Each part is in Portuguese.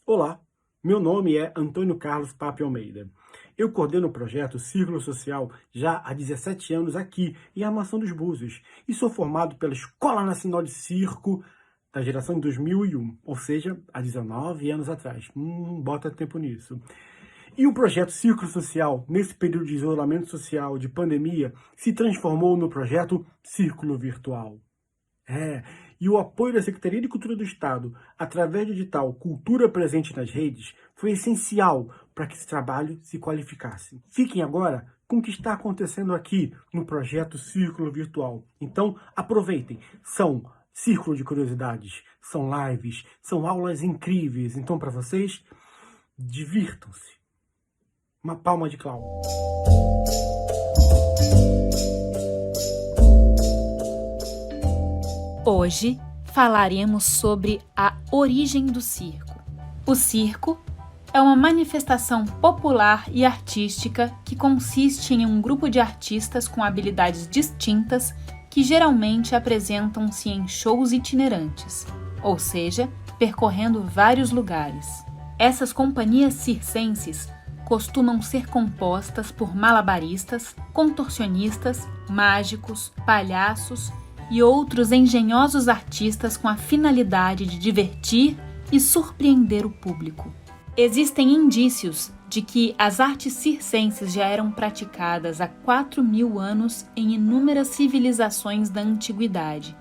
Olá, meu nome é Antônio Carlos Pape Almeida. Eu coordeno o projeto Círculo Social já há 17 anos aqui em Armação dos Búzios e sou formado pela Escola Nacional de Circo da geração de 2001, ou seja, há 19 anos atrás. Bota tempo nisso. E o projeto Círculo Social, nesse período de isolamento social, de pandemia, se transformou no projeto Círculo Virtual. E o apoio da Secretaria de Cultura do Estado, através do edital Cultura Presente nas Redes, foi essencial para que esse trabalho se qualificasse. Fiquem agora com o que está acontecendo aqui no projeto Círculo Virtual. Então, aproveitem. São círculo de curiosidades, são lives, são aulas incríveis. Então, para vocês, divirtam-se. Uma palma de clau. Hoje falaremos sobre a origem do circo. O circo é uma manifestação popular e artística que consiste em um grupo de artistas com habilidades distintas que geralmente apresentam-se em shows itinerantes, ou seja, percorrendo vários lugares. Essas companhias circenses costumam ser compostas por malabaristas, contorcionistas, mágicos, palhaços e outros engenhosos artistas com a finalidade de divertir e surpreender o público. Existem indícios de que as artes circenses já eram praticadas há 4.000 anos em inúmeras civilizações da antiguidade,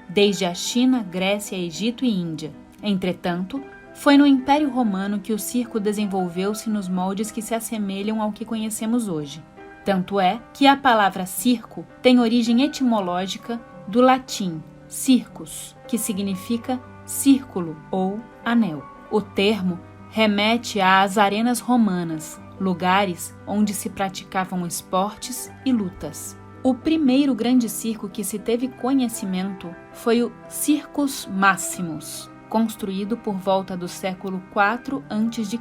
desde a China, Grécia, Egito e Índia. Entretanto, foi no Império Romano que o circo desenvolveu-se nos moldes que se assemelham ao que conhecemos hoje. Tanto é que a palavra circo tem origem etimológica do latim circus, que significa círculo ou anel. O termo remete às arenas romanas, lugares onde se praticavam esportes e lutas. O primeiro grande circo que se teve conhecimento foi o Circus Maximus, construído por volta do século IV a.C.,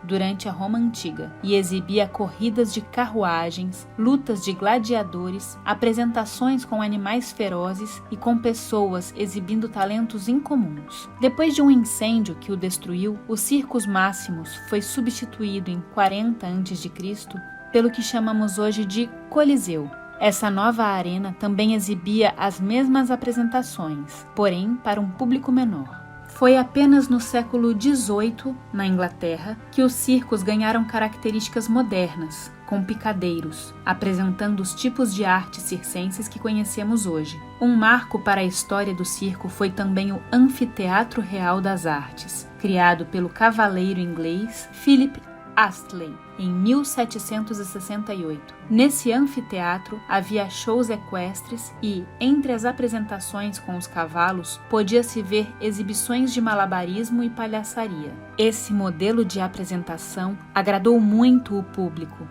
durante a Roma Antiga, e exibia corridas de carruagens, lutas de gladiadores, apresentações com animais ferozes e com pessoas exibindo talentos incomuns. Depois de um incêndio que o destruiu, o Circus Maximus foi substituído em 40 a.C. pelo que chamamos hoje de Coliseu. Essa nova arena também exibia as mesmas apresentações, porém para um público menor. Foi apenas no século XVIII, na Inglaterra, que os circos ganharam características modernas, com picadeiros, apresentando os tipos de artes circenses que conhecemos hoje. Um marco para a história do circo foi também o Anfiteatro Real das Artes, criado pelo cavaleiro inglês Philip Astley, em 1768. Nesse anfiteatro havia shows equestres e, entre as apresentações com os cavalos, podia-se ver exibições de malabarismo e palhaçaria. Esse modelo de apresentação agradou muito o público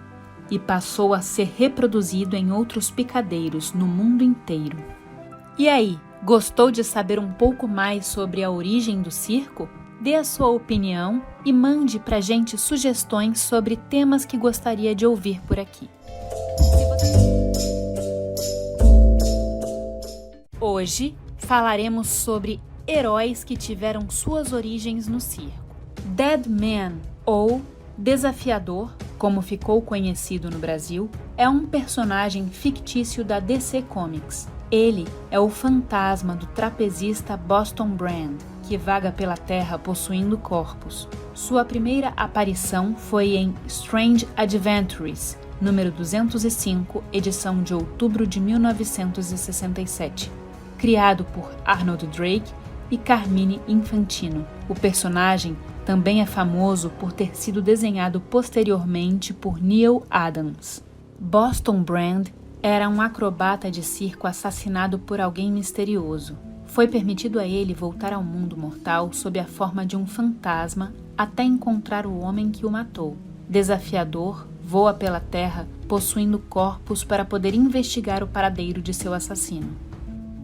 e passou a ser reproduzido em outros picadeiros no mundo inteiro. E aí, gostou de saber um pouco mais sobre a origem do circo? Dê a sua opinião e mande pra gente sugestões sobre temas que gostaria de ouvir por aqui. Hoje falaremos sobre heróis que tiveram suas origens no circo. Dead Man, ou Desafiador, como ficou conhecido no Brasil, é um personagem fictício da DC Comics. Ele é o fantasma do trapezista Boston Brand, que vaga pela Terra possuindo corpos. Sua primeira aparição foi em Strange Adventures, número 205, edição de outubro de 1967, criado por Arnold Drake e Carmine Infantino. O personagem também é famoso por ter sido desenhado posteriormente por Neal Adams. Boston Brand era um acrobata de circo assassinado por alguém misterioso. Foi permitido a ele voltar ao mundo mortal sob a forma de um fantasma até encontrar o homem que o matou. Desafiador voa pela terra possuindo corpos para poder investigar o paradeiro de seu assassino.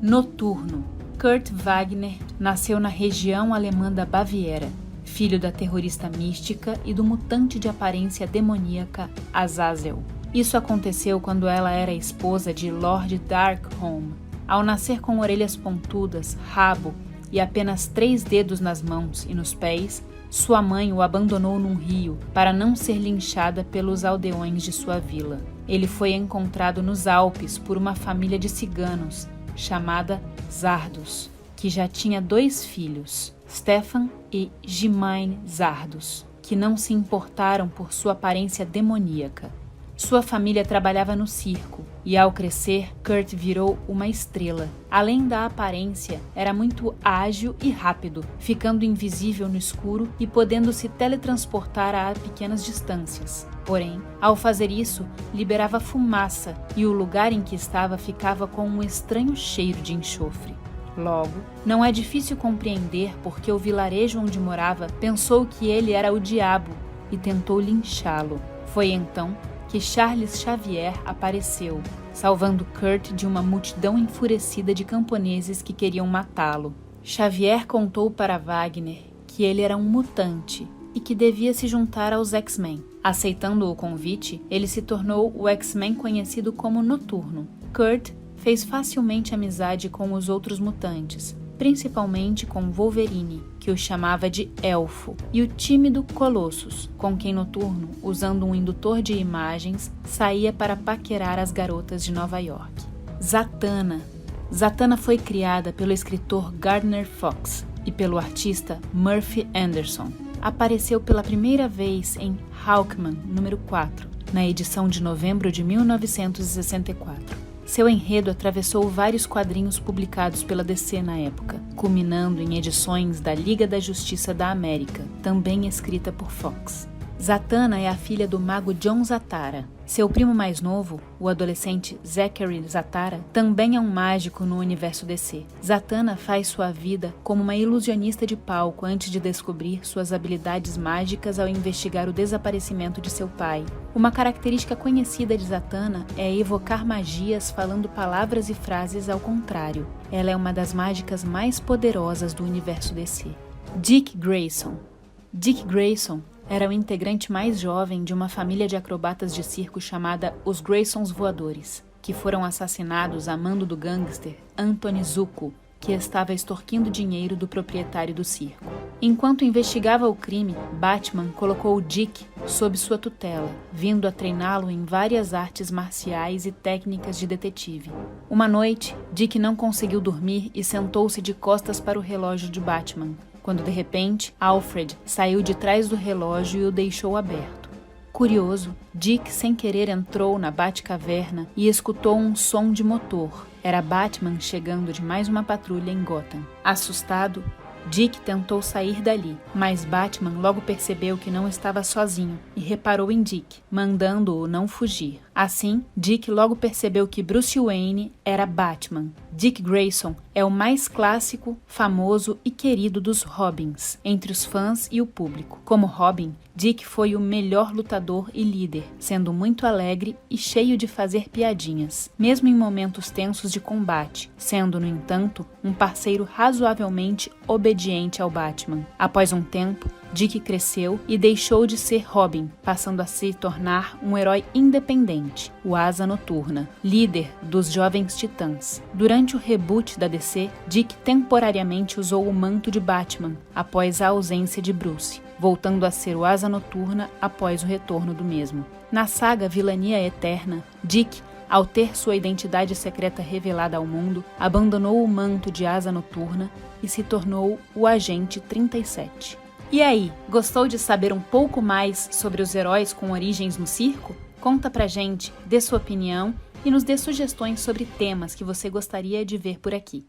Noturno. Kurt Wagner nasceu na região alemã da Baviera, filho da terrorista mística e do mutante de aparência demoníaca Azazel. Isso aconteceu quando ela era esposa de Lord Darkholme. Ao nascer com orelhas pontudas, rabo e apenas 3 dedos nas mãos e nos pés, Sua mãe o abandonou num rio para não ser linchada pelos aldeões de sua vila. Ele foi encontrado nos Alpes por uma família de ciganos chamada Zardos, que já tinha 2 filhos, Stefan e Jimaine Zardos, que não se importaram por sua aparência demoníaca. Sua família trabalhava no circo e, ao crescer, Kurt virou uma estrela. Além da aparência, era muito ágil e rápido, ficando invisível no escuro e podendo se teletransportar a pequenas distâncias. Porém, ao fazer isso, liberava fumaça e o lugar em que estava ficava com um estranho cheiro de enxofre. Logo, não é difícil compreender porque o vilarejo onde morava pensou que ele era o diabo e tentou linchá-lo. Foi então que Charles Xavier apareceu, salvando Kurt de uma multidão enfurecida de camponeses que queriam matá-lo. Xavier contou para Wagner que ele era um mutante e que devia se juntar aos X-Men. Aceitando o convite, ele se tornou o X-Men conhecido como Noturno. Kurt fez facilmente amizade com os outros mutantes, principalmente com Wolverine, que o chamava de Elfo, e o tímido Colossus, com quem Noturno, usando um indutor de imagens, saía para paquerar as garotas de Nova York. Zatanna. Zatanna foi criada pelo escritor Gardner Fox e pelo artista Murphy Anderson. Apareceu pela primeira vez em Hawkman, número 4, na edição de novembro de 1964. Seu enredo atravessou vários quadrinhos publicados pela DC na época, culminando em edições da Liga da Justiça da América, também escrita por Fox. Zatanna é a filha do mago John Zatara. Seu primo mais novo, o adolescente Zachary Zatara, também é um mágico no universo DC. Zatanna faz sua vida como uma ilusionista de palco antes de descobrir suas habilidades mágicas ao investigar o desaparecimento de seu pai. Uma característica conhecida de Zatanna é evocar magias falando palavras e frases ao contrário. Ela é uma das mágicas mais poderosas do universo DC. Dick Grayson. Dick Grayson era o integrante mais jovem de uma família de acrobatas de circo chamada os Graysons Voadores, que foram assassinados a mando do gangster Anthony Zuko, que estava extorquindo dinheiro do proprietário do circo. Enquanto investigava o crime, Batman colocou Dick sob sua tutela, vindo a treiná-lo em várias artes marciais e técnicas de detetive. Uma noite, Dick não conseguiu dormir e sentou-se de costas para o relógio de Batman, quando de repente Alfred saiu de trás do relógio e o deixou aberto. Curioso, Dick sem querer entrou na Batcaverna e escutou um som de motor. Era Batman chegando de mais uma patrulha em Gotham. Assustado, Dick tentou sair dali, mas Batman logo percebeu que não estava sozinho e reparou em Dick, mandando-o não fugir. Assim, Dick logo percebeu que Bruce Wayne era Batman. Dick Grayson é o mais clássico, famoso e querido dos Robins, entre os fãs e o público. Como Robin, Dick foi o melhor lutador e líder, sendo muito alegre e cheio de fazer piadinhas, mesmo em momentos tensos de combate, sendo, no entanto, um parceiro razoavelmente obediente ao Batman. Após um tempo, Dick cresceu e deixou de ser Robin, passando a se tornar um herói independente, o Asa Noturna, líder dos Jovens Titãs. Durante o reboot da DC, Dick temporariamente usou o manto de Batman após a ausência de Bruce, voltando a ser o Asa Noturna após o retorno do mesmo. Na saga Vilania Eterna, Dick, ao ter sua identidade secreta revelada ao mundo, abandonou o manto de Asa Noturna e se tornou o Agente 37. E aí, gostou de saber um pouco mais sobre os heróis com origens no circo? Conta pra gente, dê sua opinião e nos dê sugestões sobre temas que você gostaria de ver por aqui.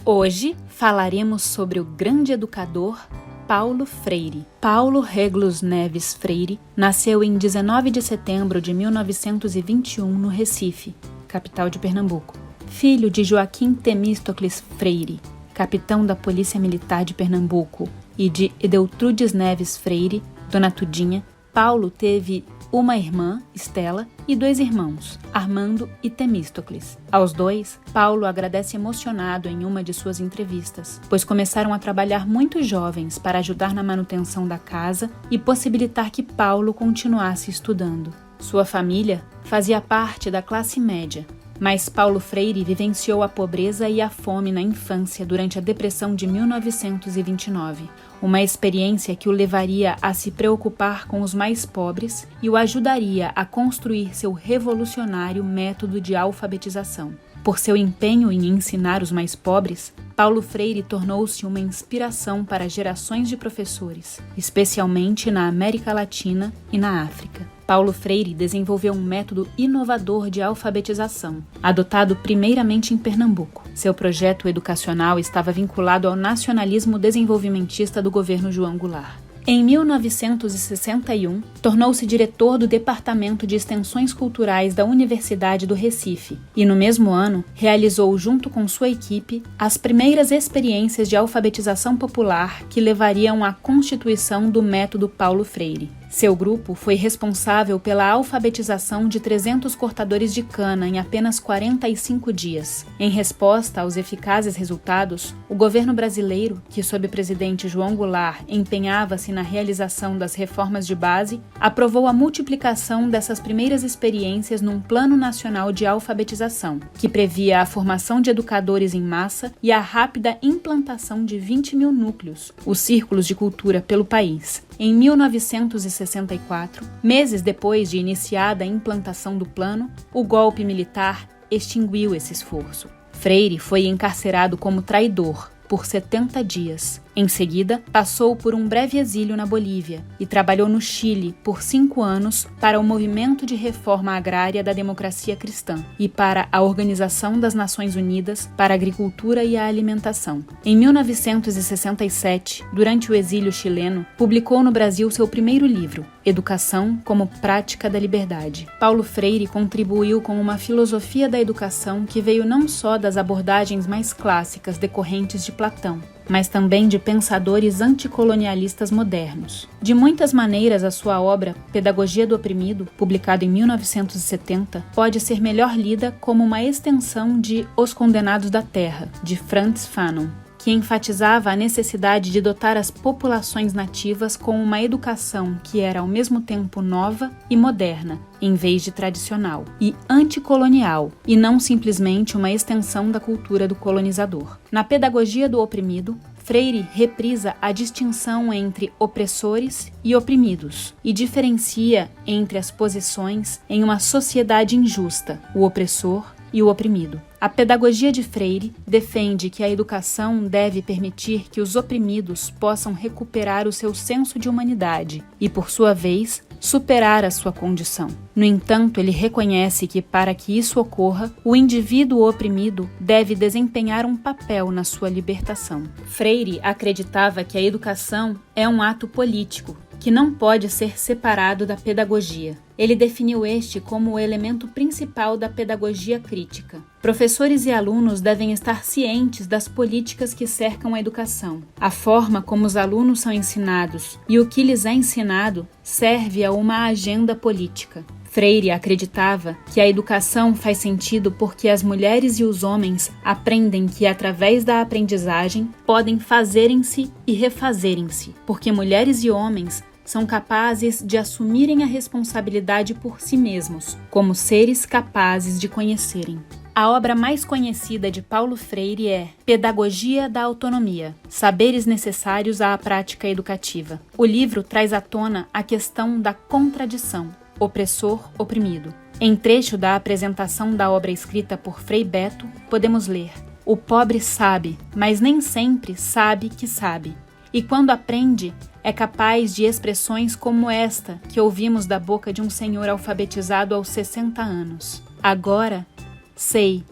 Hoje falaremos sobre o grande educador Paulo Freire. Paulo Régulos Neves Freire nasceu em 19 de setembro de 1921 no Recife, capital de Pernambuco. Filho de Joaquim Temístocles Freire, capitão da Polícia Militar de Pernambuco, e de Edeltrudes Neves Freire, Dona Tudinha, Paulo teve uma irmã, Estela, e 2 irmãos, Armando e Temístocles. Aos 2, Paulo agradece emocionado em uma de suas entrevistas, pois começaram a trabalhar muito jovens para ajudar na manutenção da casa e possibilitar que Paulo continuasse estudando. Sua família fazia parte da classe média, Mas Paulo Freire vivenciou a pobreza e a fome na infância durante a Depressão de 1929, uma experiência que o levaria a se preocupar com os mais pobres e o ajudaria a construir seu revolucionário método de alfabetização. Por seu empenho em ensinar os mais pobres, Paulo Freire tornou-se uma inspiração para gerações de professores, especialmente na América Latina e na África. Paulo Freire desenvolveu um método inovador de alfabetização, adotado primeiramente em Pernambuco. Seu projeto educacional estava vinculado ao nacionalismo desenvolvimentista do governo João Goulart. Em 1961, tornou-se diretor do Departamento de Extensões Culturais da Universidade do Recife e, no mesmo ano, realizou, junto com sua equipe, as primeiras experiências de alfabetização popular que levariam à constituição do método Paulo Freire. Seu grupo foi responsável pela alfabetização de 300 cortadores de cana em apenas 45 dias. Em resposta aos eficazes resultados, o governo brasileiro, que sob o presidente João Goulart empenhava-se na realização das reformas de base, aprovou a multiplicação dessas primeiras experiências num Plano Nacional de Alfabetização, que previa a formação de educadores em massa e a rápida implantação de 20 mil núcleos, os círculos de cultura, pelo país. Em 1964, meses depois de iniciada a implantação do plano, o golpe militar extinguiu esse esforço. Freire foi encarcerado como traidor por 70 dias. Em seguida, passou por um breve exílio na Bolívia e trabalhou no Chile por 5 anos para o Movimento de Reforma Agrária da Democracia Cristã e para a Organização das Nações Unidas para a Agricultura e a Alimentação. Em 1967, durante o exílio chileno, publicou no Brasil seu primeiro livro, Educação como Prática da Liberdade. Paulo Freire contribuiu com uma filosofia da educação que veio não só das abordagens mais clássicas decorrentes de Platão, mas também de pensadores anticolonialistas modernos. De muitas maneiras, a sua obra, Pedagogia do Oprimido, publicada em 1970, pode ser melhor lida como uma extensão de Os Condenados da Terra, de Frantz Fanon, que enfatizava a necessidade de dotar as populações nativas com uma educação que era ao mesmo tempo nova e moderna, em vez de tradicional, e anticolonial, e não simplesmente uma extensão da cultura do colonizador. Na Pedagogia do Oprimido, Freire reprisa a distinção entre opressores e oprimidos e diferencia entre as posições em uma sociedade injusta, o opressor e o oprimido. A pedagogia de Freire defende que a educação deve permitir que os oprimidos possam recuperar o seu senso de humanidade e, por sua vez, superar a sua condição. No entanto, ele reconhece que, para que isso ocorra, o indivíduo oprimido deve desempenhar um papel na sua libertação. Freire acreditava que a educação é um ato político, que não pode ser separado da pedagogia. Ele definiu este como o elemento principal da pedagogia crítica. Professores e alunos devem estar cientes das políticas que cercam a educação. A forma como os alunos são ensinados e o que lhes é ensinado serve a uma agenda política. Freire acreditava que a educação faz sentido porque as mulheres e os homens aprendem que, através da aprendizagem, podem fazerem-se e refazerem-se, porque mulheres e homens são capazes de assumirem a responsabilidade por si mesmos, como seres capazes de conhecerem. A obra mais conhecida de Paulo Freire é Pedagogia da Autonomia, Saberes Necessários à Prática Educativa. O livro traz à tona a questão da contradição, opressor-oprimido. Em trecho da apresentação da obra escrita por Frei Beto, podemos ler: o pobre sabe, mas nem sempre sabe que sabe. E quando aprende, é capaz de expressões como esta que ouvimos da boca de um senhor alfabetizado aos 60 anos. Agora, sei.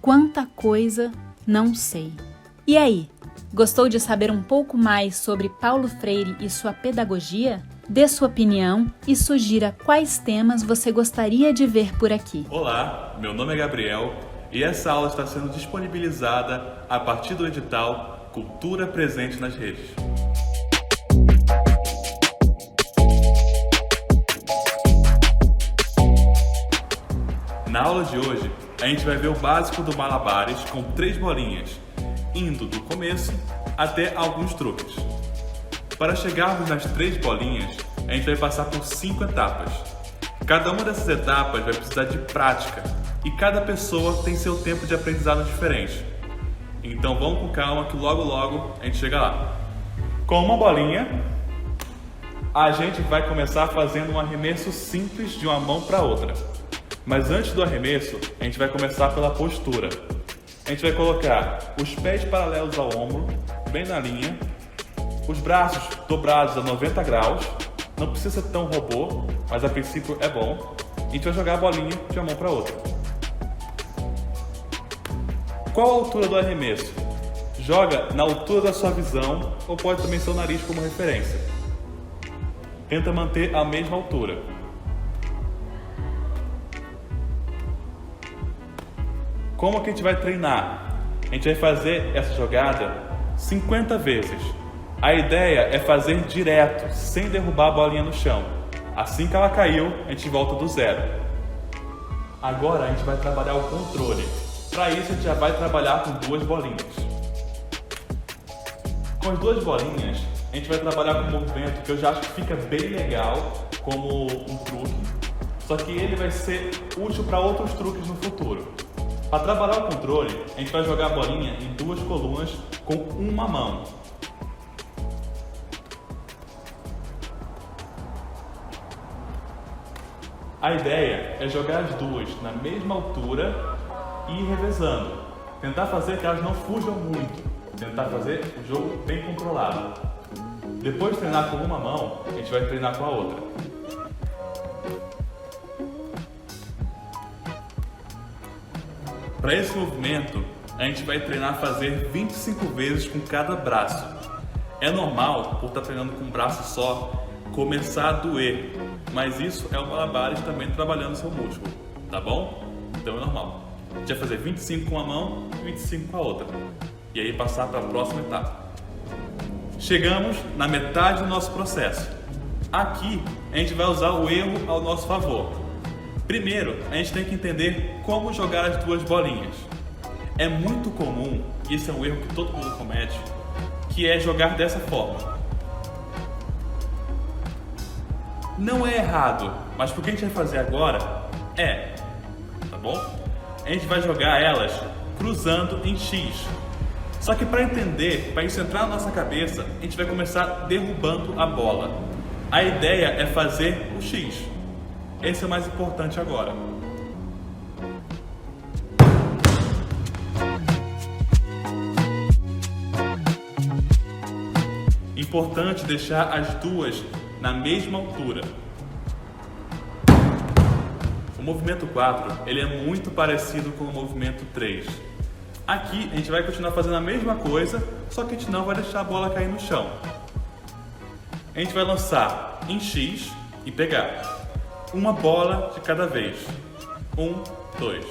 Quanta coisa não sei. E aí, gostou de saber um pouco mais sobre Paulo Freire e sua pedagogia? Dê sua opinião e sugira quais temas você gostaria de ver por aqui. Olá, meu nome é Gabriel e essa aula está sendo disponibilizada a partir do edital Cultura Presente nas Redes. Na aula de hoje, a gente vai ver o básico do malabares com 3 bolinhas, indo do começo até alguns truques. Para chegarmos nas 3 bolinhas, a gente vai passar por 5 etapas. Cada uma dessas etapas vai precisar de prática, e cada pessoa tem seu tempo de aprendizado diferente. Então vamos com calma que logo a gente chega lá. Com uma bolinha, a gente vai começar fazendo um arremesso simples de uma mão para outra. Mas antes do arremesso, a gente vai começar pela postura. A gente vai colocar os pés paralelos ao ombro, bem na linha, os braços dobrados a 90 graus, não precisa ser tão robô, mas a princípio é bom. A gente vai jogar a bolinha de uma mão para outra. Qual a altura do arremesso? Joga na altura da sua visão, ou pode também ser o nariz como referência. Tenta manter a mesma altura. Como que a gente vai treinar? A gente vai fazer essa jogada 50 vezes. A ideia é fazer direto, sem derrubar a bolinha no chão. Assim que ela caiu, a gente volta do zero. Agora a gente vai trabalhar o controle. Para isso a gente já vai trabalhar com duas bolinhas. Com as duas bolinhas, a gente vai trabalhar com um movimento que eu já acho que fica bem legal, como um truque. Só que ele vai ser útil para outros truques no futuro. Para trabalhar o controle, a gente vai jogar a bolinha em duas colunas com uma mão. A ideia é jogar as duas na mesma altura e ir revezando. Tentar fazer que elas não fujam muito. Tentar fazer o jogo bem controlado. Depois de treinar com uma mão, a gente vai treinar com a outra. Para esse movimento, a gente vai treinar fazer 25 vezes com cada braço. É normal, por estar treinando com um braço só, começar a doer, mas isso é o malabares também trabalhando seu músculo, tá bom? Então é normal. A gente vai fazer 25 com uma mão e 25 com a outra. E aí passar para a próxima etapa. Chegamos na metade do nosso processo. Aqui a gente vai usar o erro ao nosso favor. Primeiro, a gente tem que entender como jogar as duas bolinhas. É muito comum, e esse é um erro que todo mundo comete, que é jogar dessa forma. Não é errado, mas o que a gente vai fazer agora tá bom? A gente vai jogar elas cruzando em X. Só que para entender, para isso entrar na nossa cabeça, a gente vai começar derrubando a bola. A ideia é fazer o X. Esse é o mais importante agora. Importante deixar as duas na mesma altura. O movimento 4, ele é muito parecido com o movimento 3. Aqui a gente vai continuar fazendo a mesma coisa, só que a gente não vai deixar a bola cair no chão. A gente vai lançar em X e pegar uma bola de cada vez. 1, 2.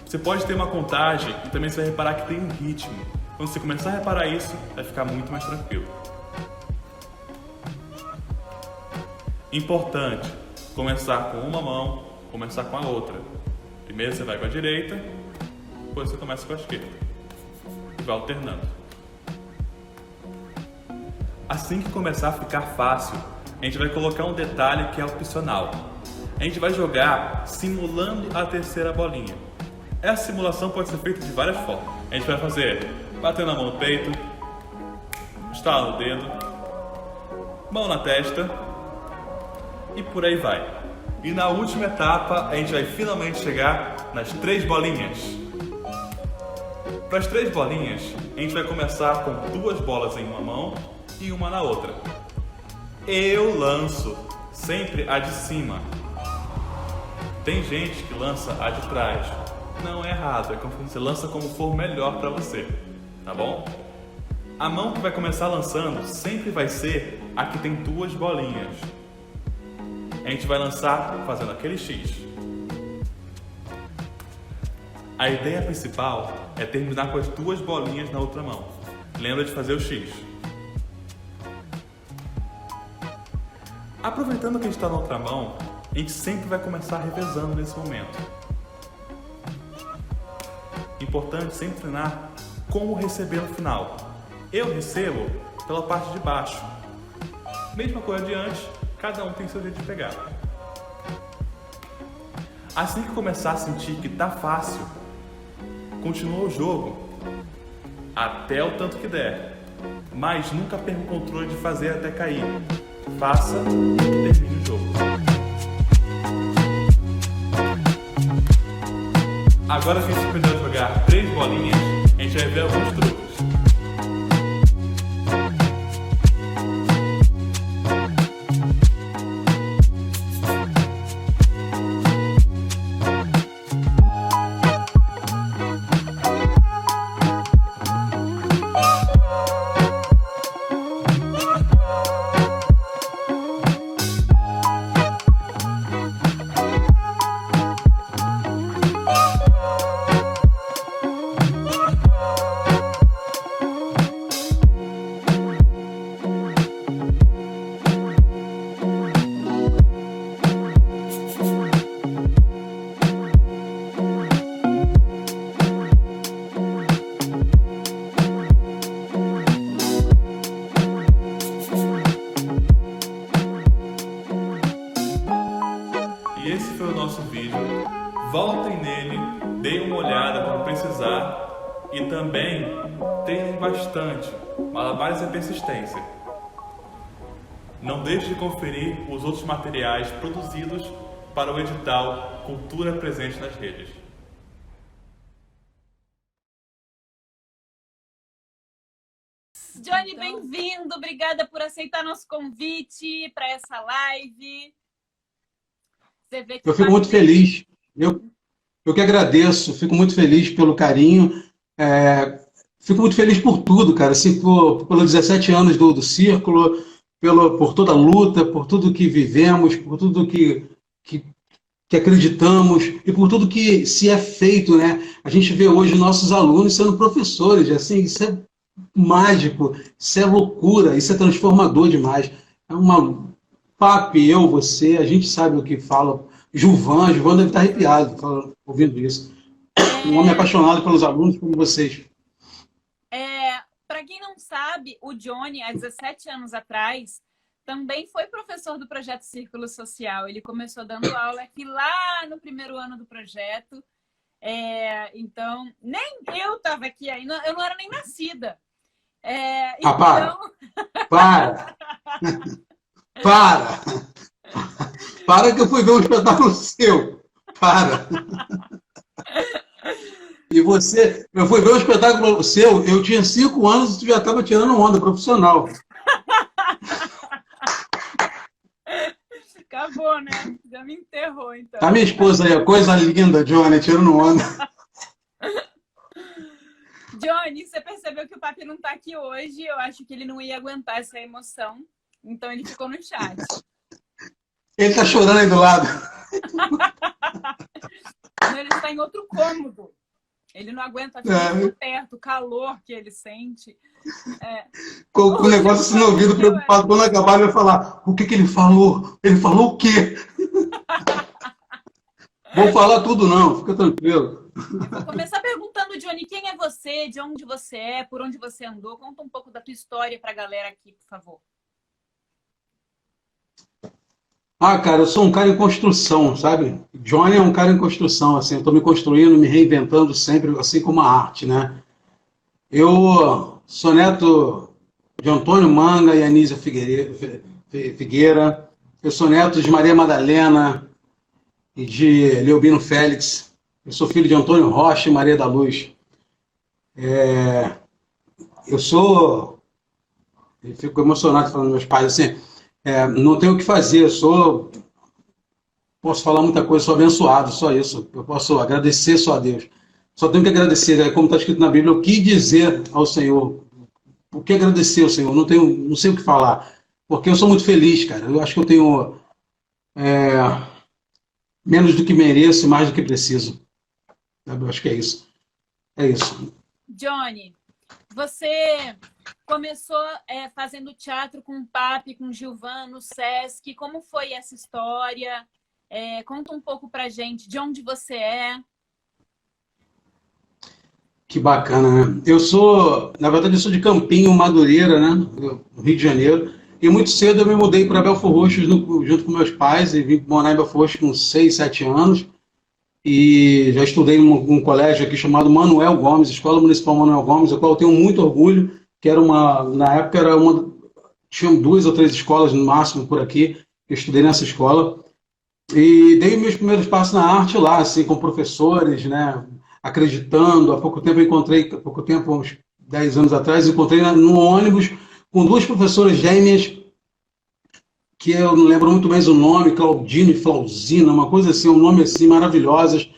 Você pode ter uma contagem e também você vai reparar que tem um ritmo. Quando você começar a reparar isso, vai ficar muito mais tranquilo. Importante, começar com uma mão, começar com a outra. Primeiro você vai com a direita, depois você começa com a esquerda. E vai alternando. Assim que começar a ficar fácil, a gente vai colocar um detalhe que é opcional. A gente vai jogar simulando a terceira bolinha. Essa simulação pode ser feita de várias formas. A gente vai fazer batendo a mão no peito, estalar no dedo, mão na testa e por aí vai. E na última etapa, a gente vai finalmente chegar nas 3 bolinhas. Para as 3 bolinhas, a gente vai começar com 2 bolas em uma mão e uma na outra. Eu lanço sempre a de cima. Tem gente que lança a de trás. Não é errado, é como você lança como for melhor para você, tá bom? A mão que vai começar lançando sempre vai ser a que tem 2 bolinhas. A gente vai lançar fazendo aquele X. A ideia principal é terminar com as 2 bolinhas na outra mão. Lembra de fazer o X. Aproveitando que a gente está na outra mão, a gente sempre vai começar revezando nesse momento. Importante sempre treinar como receber no final. Eu recebo pela parte de baixo. Mesma coisa de antes, cada um tem seu jeito de pegar. Assim que começar a sentir que tá fácil, continua o jogo até o tanto que der, mas nunca perca o controle de fazer até cair. Faça e termine o jogo. Agora que a gente aprendeu a jogar 3 bolinhas, a gente vai ver alguns truques. E esse foi o nosso vídeo. Voltem nele, deem uma olhada quando precisar e também treinem bastante. Malabares é persistência. Não deixe de conferir os outros materiais produzidos para o edital Cultura Presente nas Redes. Johnny, bem-vindo. Obrigada por aceitar nosso convite para essa live. Você vê que Eu fico muito feliz. Eu que agradeço. Fico muito feliz pelo carinho. Fico muito feliz por tudo, cara. Assim, pelos 17 anos do Círculo, por toda a luta, por tudo que vivemos, por tudo que acreditamos e por tudo que se é feito, né? A gente vê hoje nossos alunos sendo professores. Assim, isso é mágico, isso é loucura, isso é transformador demais. É uma Papi, eu, você, a gente sabe o que fala. Gilvan deve estar arrepiado ouvindo isso. Um homem apaixonado pelos alunos como vocês. Para quem não sabe, o Johnny, há 17 anos atrás, também foi professor do projeto Círculo Social. Ele começou dando aula aqui lá no primeiro ano do projeto. Então, nem eu estava aqui ainda, eu não era nem nascida. Para! Para que eu fui ver um espetáculo seu. Para! E você, eu fui ver um espetáculo seu, eu tinha 5 anos e tu já estava tirando onda profissional. Acabou, né? Já me enterrou, então. A minha esposa aí, coisa linda, Johnny, tirando onda. Johnny, você percebeu que o Papi não está aqui hoje. Eu acho que ele não ia aguentar essa emoção. Então ele ficou no chat. Ele está chorando aí do lado. Ele está em outro cômodo. Ele não aguenta ficar perto, o calor que ele sente. Com o negócio assim no ouvido, preocupado. Quando acabar, ele vai falar: o que ele falou? Ele falou o quê? Vou falar tudo não, fica tranquilo. Eu vou começar perguntando, Johnny, quem é você, de onde você é, por onde você andou? Conta um pouco da tua história para a galera aqui, por favor. Cara, eu sou um cara em construção, sabe? Johnny é um cara em construção, assim, eu estou me construindo, me reinventando sempre, assim como a arte, né? Eu sou neto de Antônio Manga e Anísia Figueira, eu sou neto de Maria Madalena e de Leobino Félix, eu sou filho de Antônio Rocha e Maria da Luz. Eu fico emocionado falando dos meus pais, assim, não tenho o que fazer, posso falar muita coisa, sou abençoado, só isso. Eu posso agradecer só a Deus. Só tenho que agradecer, como está escrito na Bíblia, o que dizer ao Senhor. O que agradecer ao Senhor? Não sei o que falar. Porque eu sou muito feliz, cara. Eu acho que eu tenho menos do que mereço e mais do que preciso. Eu acho que é isso. É isso. Johnny, você começou fazendo teatro com o Papi, com o Gilvan, no Sesc. Como foi essa história? Conta um pouco pra gente de onde você é. Que bacana, né? Na verdade, eu sou de Campinho, Madureira, né? No Rio de Janeiro. E muito cedo eu me mudei para Belford Roxo junto com meus pais e vim morar em Belford Roxo com 6, 7 anos. e já estudei em um colégio aqui chamado Manuel Gomes, Escola Municipal Manuel Gomes, a qual eu tenho muito orgulho, que era na época tinham 2 ou 3 escolas no máximo por aqui, eu estudei nessa escola, e dei meus primeiros passos na arte lá, assim, com professores, né, acreditando. Há pouco tempo, uns 10 anos atrás, encontrei num ônibus com 2 professoras gêmeas, que eu não lembro muito bem o nome, Claudina e Flauzina, uma coisa assim, um nome assim, maravilhosas,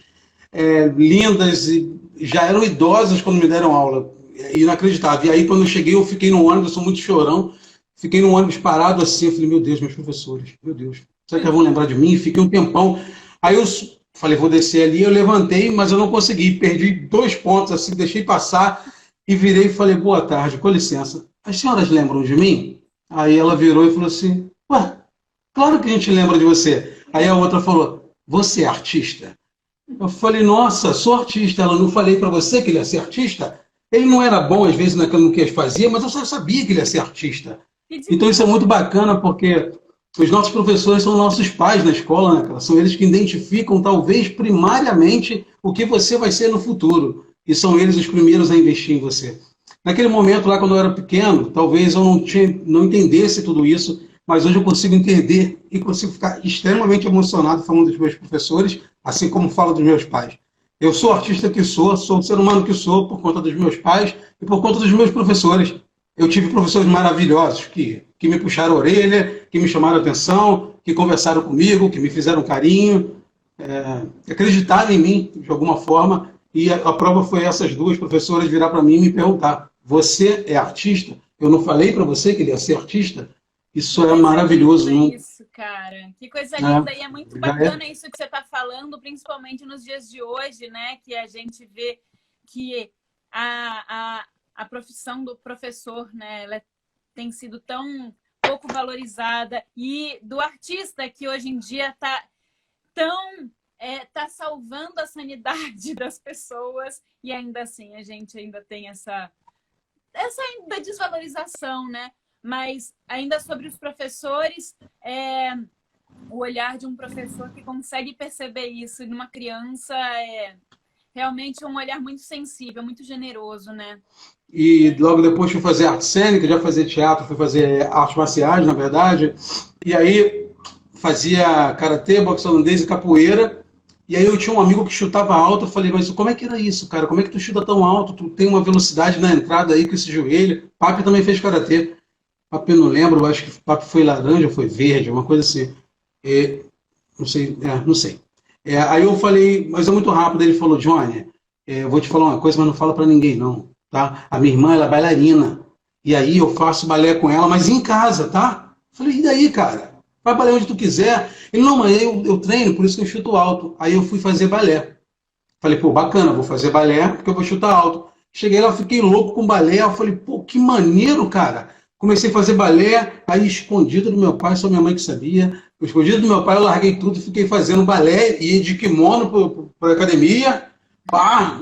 lindas, e já eram idosas quando me deram aula, inacreditável. E aí, quando eu cheguei, eu fiquei no ônibus, eu sou muito chorão, fiquei no ônibus parado assim, eu falei, meu Deus, meus professores, meu Deus, será que vão lembrar de mim? Fiquei um tempão, aí eu falei, vou descer ali, eu levantei, mas eu não consegui, perdi 2 pontos, assim, deixei passar, e virei e falei, boa tarde, com licença, as senhoras lembram de mim? Aí ela virou e falou assim, ué, claro que a gente lembra de você. Aí a outra falou, você é artista? Eu falei, nossa, sou artista. Ela, não falei para você que ele ia ser artista? Ele não era bom, às vezes, naquilo que ele fazia, mas eu só sabia que ele ia ser artista. Então isso é muito bacana, porque os nossos professores são nossos pais na escola, né, cara? São eles que identificam, talvez, primariamente, o que você vai ser no futuro. E são eles os primeiros a investir em você. Naquele momento, lá quando eu era pequeno, talvez eu não entendesse tudo isso, mas hoje eu consigo entender e consigo ficar extremamente emocionado falando dos meus professores, assim como falo dos meus pais. Eu sou o artista que sou o ser humano que sou por conta dos meus pais e por conta dos meus professores. Eu tive professores maravilhosos que me puxaram a orelha, que me chamaram a atenção, que conversaram comigo, que me fizeram carinho, acreditaram em mim de alguma forma. E a prova foi essas 2 professoras virar para mim e me perguntar, você é artista? Eu não falei para você que ele ia ser artista? Isso é maravilhoso. Isso, cara. Que coisa linda. E é muito bacana isso que você está falando, principalmente nos dias de hoje, né? Que a gente vê que a profissão do professor, né? Ela tem sido tão pouco valorizada. E do artista, que hoje em dia está tá salvando a sanidade das pessoas. E ainda assim, a gente ainda tem essa ainda desvalorização, né? Mas ainda sobre os professores, o olhar de um professor que consegue perceber isso numa criança é realmente um olhar muito sensível, muito generoso, né? E logo depois fui fazer arte cênica, já fazia teatro, fui fazer artes marciais, na verdade. E aí fazia karatê, boxe holandês e capoeira. E aí eu tinha um amigo que chutava alto, eu falei, mas como é que era isso, cara? Como é que tu chuta tão alto? Tu tem uma velocidade na entrada aí com esse joelho. Papi também fez karatê. Papi eu não lembro, eu acho que Papi foi laranja, foi verde, uma coisa assim. Não sei, não sei. Aí eu falei, mas é muito rápido. Ele falou, Johnny, eu vou te falar uma coisa, mas não fala pra ninguém não, tá? A minha irmã, ela é bailarina. E aí eu faço balé com ela, mas em casa, tá? Eu falei, e daí, cara? Vai balé onde tu quiser. Ele, não, mas eu treino, por isso que eu chuto alto. Aí eu fui fazer balé. Falei, pô, bacana, vou fazer balé, porque eu vou chutar alto. Cheguei lá, fiquei louco com balé. Eu falei, pô, que maneiro, cara. Comecei a fazer balé, aí escondido do meu pai, só minha mãe que sabia. Escondido do meu pai, eu larguei tudo e fiquei fazendo balé, ia de kimono para academia, pá,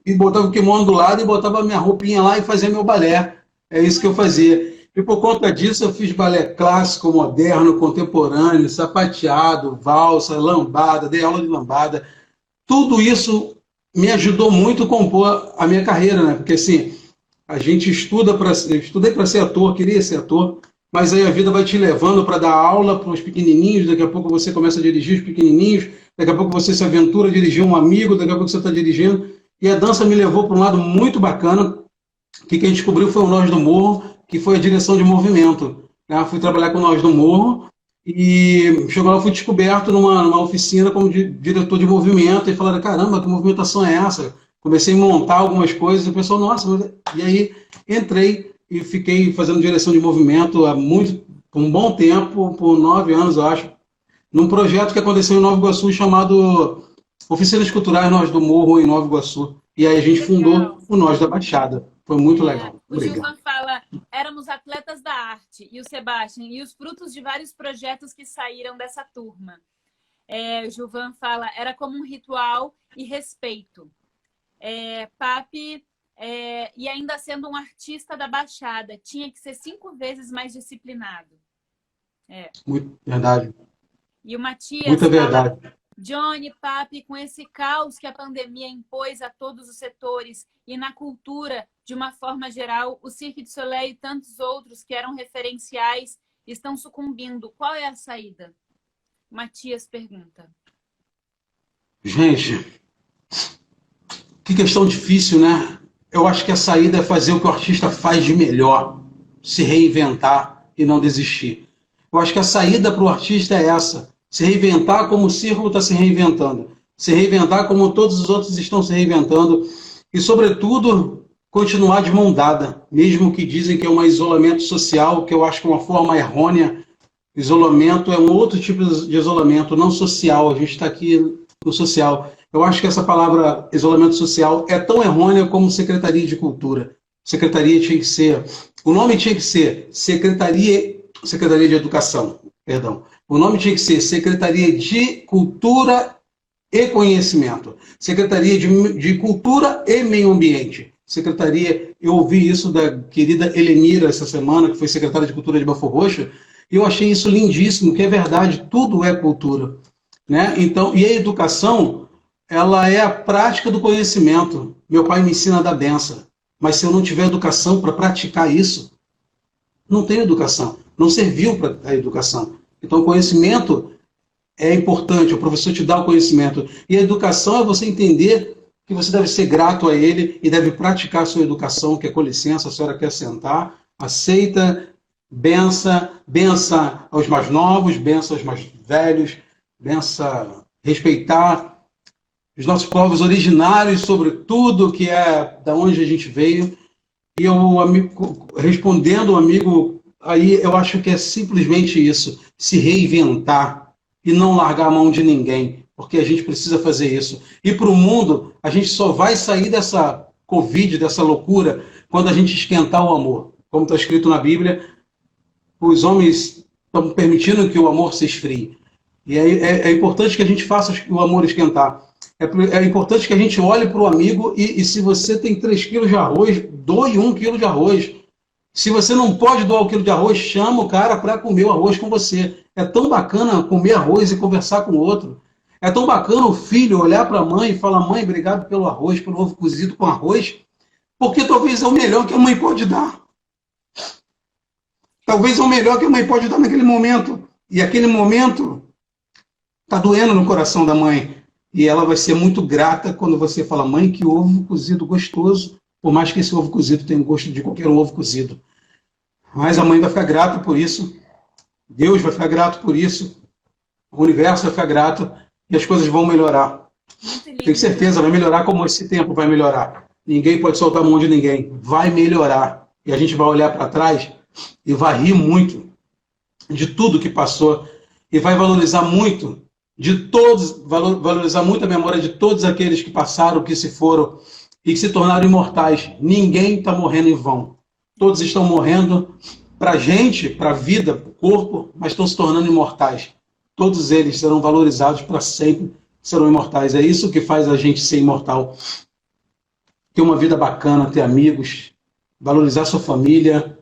e botava o kimono do lado e botava a minha roupinha lá e fazia meu balé. É isso que eu fazia. E por conta disso eu fiz balé clássico, moderno, contemporâneo, sapateado, valsa, lambada, dei aula de lambada. Tudo isso me ajudou muito a compor a minha carreira, né? Porque assim, a gente estudei para ser ator, queria ser ator, mas aí a vida vai te levando para dar aula para os pequenininhos, daqui a pouco você começa a dirigir os pequenininhos, daqui a pouco você se aventura a dirigir um amigo, daqui a pouco você está dirigindo, e a dança me levou para um lado muito bacana, que quem descobriu foi o Nós do Morro, que foi a direção de movimento. Né? Fui trabalhar com o Nós do Morro, e chegou lá, fui descoberto numa oficina como diretor de movimento, e falaram, caramba, que movimentação é essa? Comecei a montar algumas coisas, e o pessoal, nossa, e aí entrei e fiquei fazendo direção de movimento por um bom tempo, por 9 anos, eu acho, num projeto que aconteceu em Nova Iguaçu chamado Oficinas Culturais Nós do Morro, em Nova Iguaçu. E aí a gente fundou o Nós da Baixada. Foi muito legal. O Gilvan fala, éramos atletas da arte, e o Sebastião, e os frutos de vários projetos que saíram dessa turma. O Gilvan fala, era como um ritual e respeito. Papi, e ainda sendo um artista da Baixada, tinha que ser 5 vezes mais disciplinado. Muito verdade. E o Matias Muita verdade. Johnny, Papi, com esse caos que a pandemia impôs a todos os setores e na cultura, de uma forma geral, o Cirque du Soleil e tantos outros que eram referenciais estão sucumbindo. Qual é a saída? Matias pergunta. Gente, que questão difícil, né? Eu acho que a saída é fazer o que o artista faz de melhor, se reinventar e não desistir. Eu acho que a saída para o artista é essa, se reinventar como o círculo está se reinventando, se reinventar como todos os outros estão se reinventando e, sobretudo, continuar de mão dada, mesmo que dizem que é um isolamento social, que eu acho que é uma forma errônea. Isolamento é um outro tipo de isolamento, não social, a gente está aqui no social. Eu acho que essa palavra isolamento social é tão errônea como Secretaria de Cultura. Secretaria tinha que ser, o nome tinha que ser Secretaria de Educação, perdão. O nome tinha que ser Secretaria de Cultura e Conhecimento. Secretaria de Cultura e Meio Ambiente. Secretaria, eu ouvi isso da querida Helenira essa semana, que foi secretária de Cultura de Belfor Roxo, e eu achei isso lindíssimo, que é verdade, tudo é cultura, né? Então, e a educação, ela é a prática do conhecimento. Meu pai me ensina a dar benção, mas se eu não tiver educação para praticar isso, não tenho educação, não serviu para a educação. Então, o conhecimento é importante, o professor te dá o conhecimento. E a educação é você entender que você deve ser grato a ele e deve praticar a sua educação, que é com licença, a senhora quer sentar, aceita, bença aos mais novos, bença aos mais velhos, bença respeitar os nossos povos originários, sobretudo, que é da onde a gente veio. E eu, respondendo o amigo, aí eu acho que é simplesmente isso, se reinventar e não largar a mão de ninguém, porque a gente precisa fazer isso. E para o mundo, a gente só vai sair dessa Covid, dessa loucura, quando a gente esquentar o amor. Como está escrito na Bíblia, os homens estão permitindo que o amor se esfrie. E é importante que a gente faça o amor esquentar. É importante que a gente olhe para o amigo e se você tem 3 quilos de arroz, doe 1 quilo de arroz. Se você não pode doar 1 quilo de arroz, chama o cara para comer o arroz com você. É tão bacana comer arroz e conversar com o outro. É tão bacana o filho olhar para a mãe e falar: mãe, obrigado pelo arroz, pelo ovo cozido com arroz, porque talvez é o melhor que a mãe pode dar. Talvez é o melhor que a mãe pode dar naquele momento. E aquele momento está doendo no coração da mãe. E ela vai ser muito grata quando você fala: mãe, que ovo cozido gostoso, por mais que esse ovo cozido tenha o gosto de qualquer ovo cozido. Mas a mãe vai ficar grata por isso, Deus vai ficar grato por isso, o universo vai ficar grato e as coisas vão melhorar. Tenho certeza, vai melhorar como esse tempo vai melhorar. Ninguém pode soltar a mão de ninguém. Vai melhorar. E a gente vai olhar para trás e vai rir muito de tudo que passou e vai valorizar muito de todos, valorizar muito a memória de todos aqueles que passaram, que se foram e que se tornaram imortais. Ninguém está morrendo em vão. Todos estão morrendo para a gente, para a vida, para o corpo, mas estão se tornando imortais. Todos eles serão valorizados para sempre, serão imortais. É isso que faz a gente ser imortal. Ter uma vida bacana, ter amigos, valorizar sua família.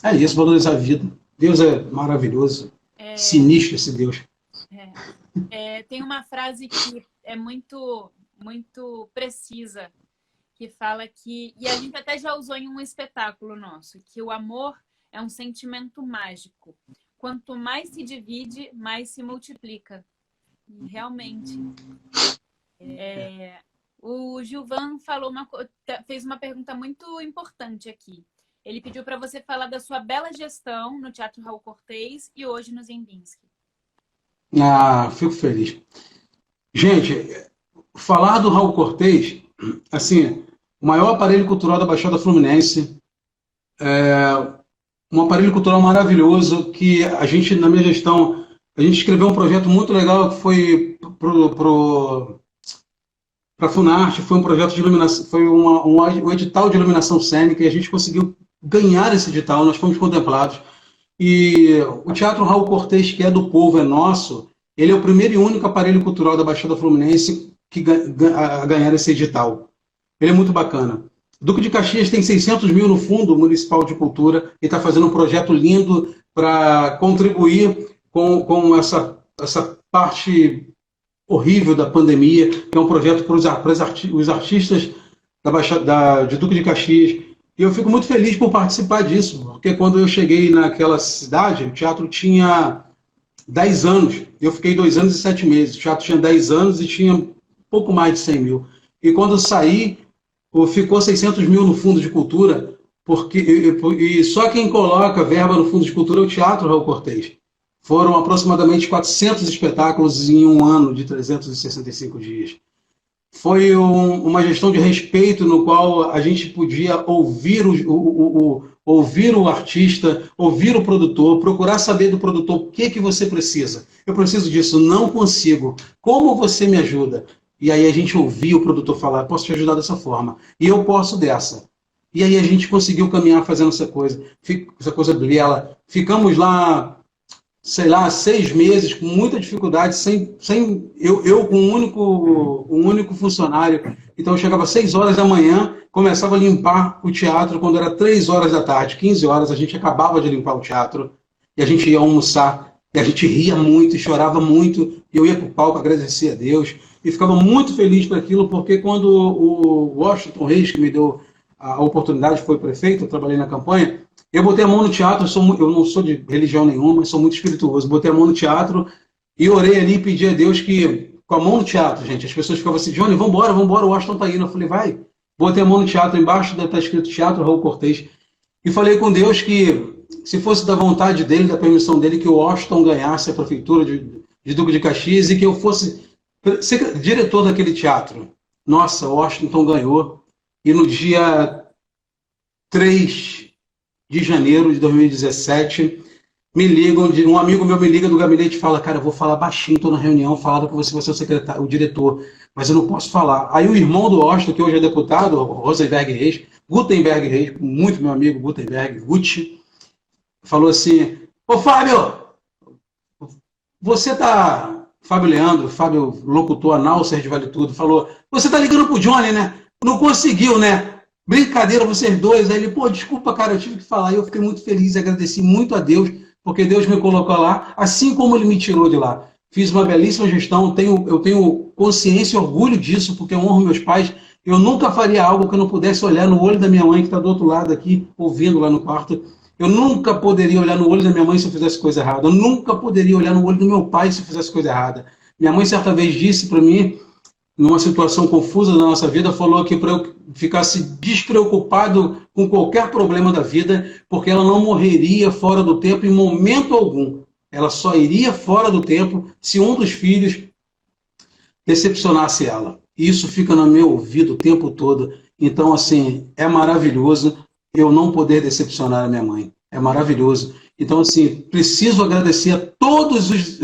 É isso, valorizar a vida. Deus é maravilhoso. Sinistro esse Deus. Tem uma frase que é muito, muito precisa, que fala que, e a gente até já usou em um espetáculo nosso, que o amor é um sentimento mágico. Quanto mais se divide, mais se multiplica. E realmente. O Gilvan fez uma pergunta muito importante aqui. Ele pediu para você falar da sua bela gestão no Teatro Raul Cortez e hoje no Ziembinski. Fico feliz. Gente, falar do Raul Cortez, assim, o maior aparelho cultural da Baixada Fluminense, um aparelho cultural maravilhoso que a gente, na minha gestão, a gente escreveu um projeto muito legal que foi para a Funarte, foi um projeto de iluminação, foi um edital de iluminação cênica e a gente conseguiu ganhar esse edital, nós fomos contemplados. E o Teatro Raul Cortez, que é do povo, é nosso, ele é o primeiro e único aparelho cultural da Baixada Fluminense a ganhar esse edital. Ele é muito bacana. Duque de Caxias tem 600 mil no Fundo Municipal de Cultura e está fazendo um projeto lindo para contribuir com essa parte horrível da pandemia, que é um projeto para os artistas de Duque de Caxias. E eu fico muito feliz por participar disso, porque quando eu cheguei naquela cidade, o teatro tinha 10 anos. Eu fiquei 2 anos e 7 meses. O teatro tinha 10 anos e tinha pouco mais de 100 mil. E quando eu saí, ficou 600 mil no Fundo de Cultura, e só quem coloca verba no Fundo de Cultura é o Teatro Raul Cortez. Foram aproximadamente 400 espetáculos em um ano de 365 dias. Foi uma gestão de respeito no qual a gente podia ouvir ouvir o artista, ouvir o produtor, procurar saber do produtor o que você precisa. Eu preciso disso, não consigo. Como você me ajuda? E aí a gente ouvia o produtor falar, posso te ajudar dessa forma. E eu posso dessa. E aí a gente conseguiu caminhar fazendo essa coisa bela. Ficamos lá, sei lá, 6 meses, com muita dificuldade, eu com um único funcionário. Então eu chegava às 6 horas da manhã, começava a limpar o teatro, quando era 3 horas da tarde, 15 horas, a gente acabava de limpar o teatro, e a gente ia almoçar, e a gente ria muito, e chorava muito, e eu ia para o palco agradecer a Deus, e ficava muito feliz por aquilo, porque quando o Washington Reis, que me deu a oportunidade, foi prefeito, eu trabalhei na campanha, eu botei a mão no teatro, eu não sou de religião nenhuma, mas sou muito espirituoso. Botei a mão no teatro e orei ali e pedi a Deus que, com a mão no teatro, gente, as pessoas ficavam assim, Johnny, vambora, o Washington tá indo. Eu falei, vai. Botei a mão no teatro, embaixo tá escrito Teatro Raul Cortez. E falei com Deus que, se fosse da vontade dele, da permissão dele, que o Washington ganhasse a prefeitura de Duque de Caxias e que eu fosse ser diretor daquele teatro. Nossa, o Washington ganhou. E no dia 3 de janeiro de 2017, um amigo meu me liga do gabinete e fala, cara, eu vou falar baixinho, estou na reunião, falaram que você vai ser o secretário, o diretor, mas eu não posso falar. Aí o irmão do Washington, que hoje é deputado, Gutenberg Reis, muito meu amigo, Gucci, falou assim, ô Fábio, você tá, Fábio Leandro, Fábio locutor, Nalcer de Vale Tudo, falou, você tá ligando pro Johnny, né? Não conseguiu, né? Brincadeira, vocês dois. Aí ele, pô, desculpa, cara, eu tive que falar. E eu fiquei muito feliz e agradeci muito a Deus, porque Deus me colocou lá, assim como ele me tirou de lá. Fiz uma belíssima gestão, eu tenho consciência e orgulho disso, porque eu honro meus pais. Eu nunca faria algo que eu não pudesse olhar no olho da minha mãe, que está do outro lado aqui, ouvindo lá no quarto. Eu nunca poderia olhar no olho da minha mãe se eu fizesse coisa errada. Eu nunca poderia olhar no olho do meu pai se eu fizesse coisa errada. Minha mãe certa vez disse para mim, numa situação confusa da nossa vida, falou que para eu ficasse despreocupado com qualquer problema da vida, porque ela não morreria fora do tempo em momento algum. Ela só iria fora do tempo se um dos filhos decepcionasse ela. Isso fica no meu ouvido o tempo todo. Então, assim, é maravilhoso eu não poder decepcionar a minha mãe. É maravilhoso. Então, assim, preciso agradecer a todos os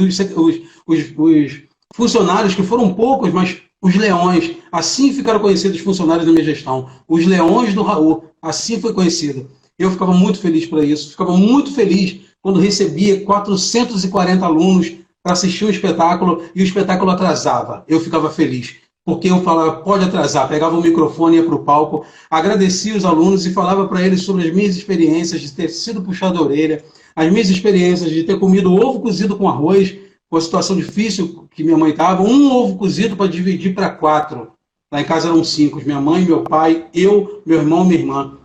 funcionários, que foram poucos, mas os leões, assim ficaram conhecidos os funcionários da minha gestão. Os leões do Raul, assim foi conhecido. Eu ficava muito feliz por isso. Ficava muito feliz quando recebia 440 alunos para assistir um espetáculo e o espetáculo atrasava. Eu ficava feliz, porque eu falava, pode atrasar. Pegava o microfone, ia para o palco, agradecia os alunos e falava para eles sobre as minhas experiências de ter sido puxado a orelha, as minhas experiências de ter comido ovo cozido com arroz, com a situação difícil que minha mãe estava, um ovo cozido para dividir para 4. Lá em casa eram 5, minha mãe, meu pai, eu, meu irmão e minha irmã.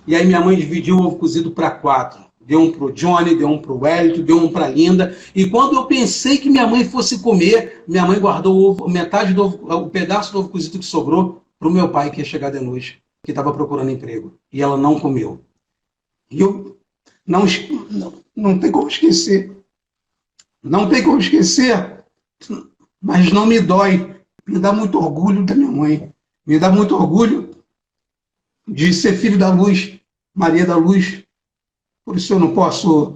E aí minha mãe dividiu o ovo cozido para 4. Deu um para o Johnny, deu um para o Wellington, deu um para a Linda. E quando eu pensei que minha mãe fosse comer, minha mãe guardou o ovo, metade do ovo, o pedaço do ovo cozido que sobrou para o meu pai, que ia chegar de noite, que estava procurando emprego. E ela não comeu. E eu não tem como esquecer. Não tem como esquecer, mas não me dói. Me dá muito orgulho da minha mãe. Me dá muito orgulho de ser filho da Luz, Maria da Luz. Por isso eu não posso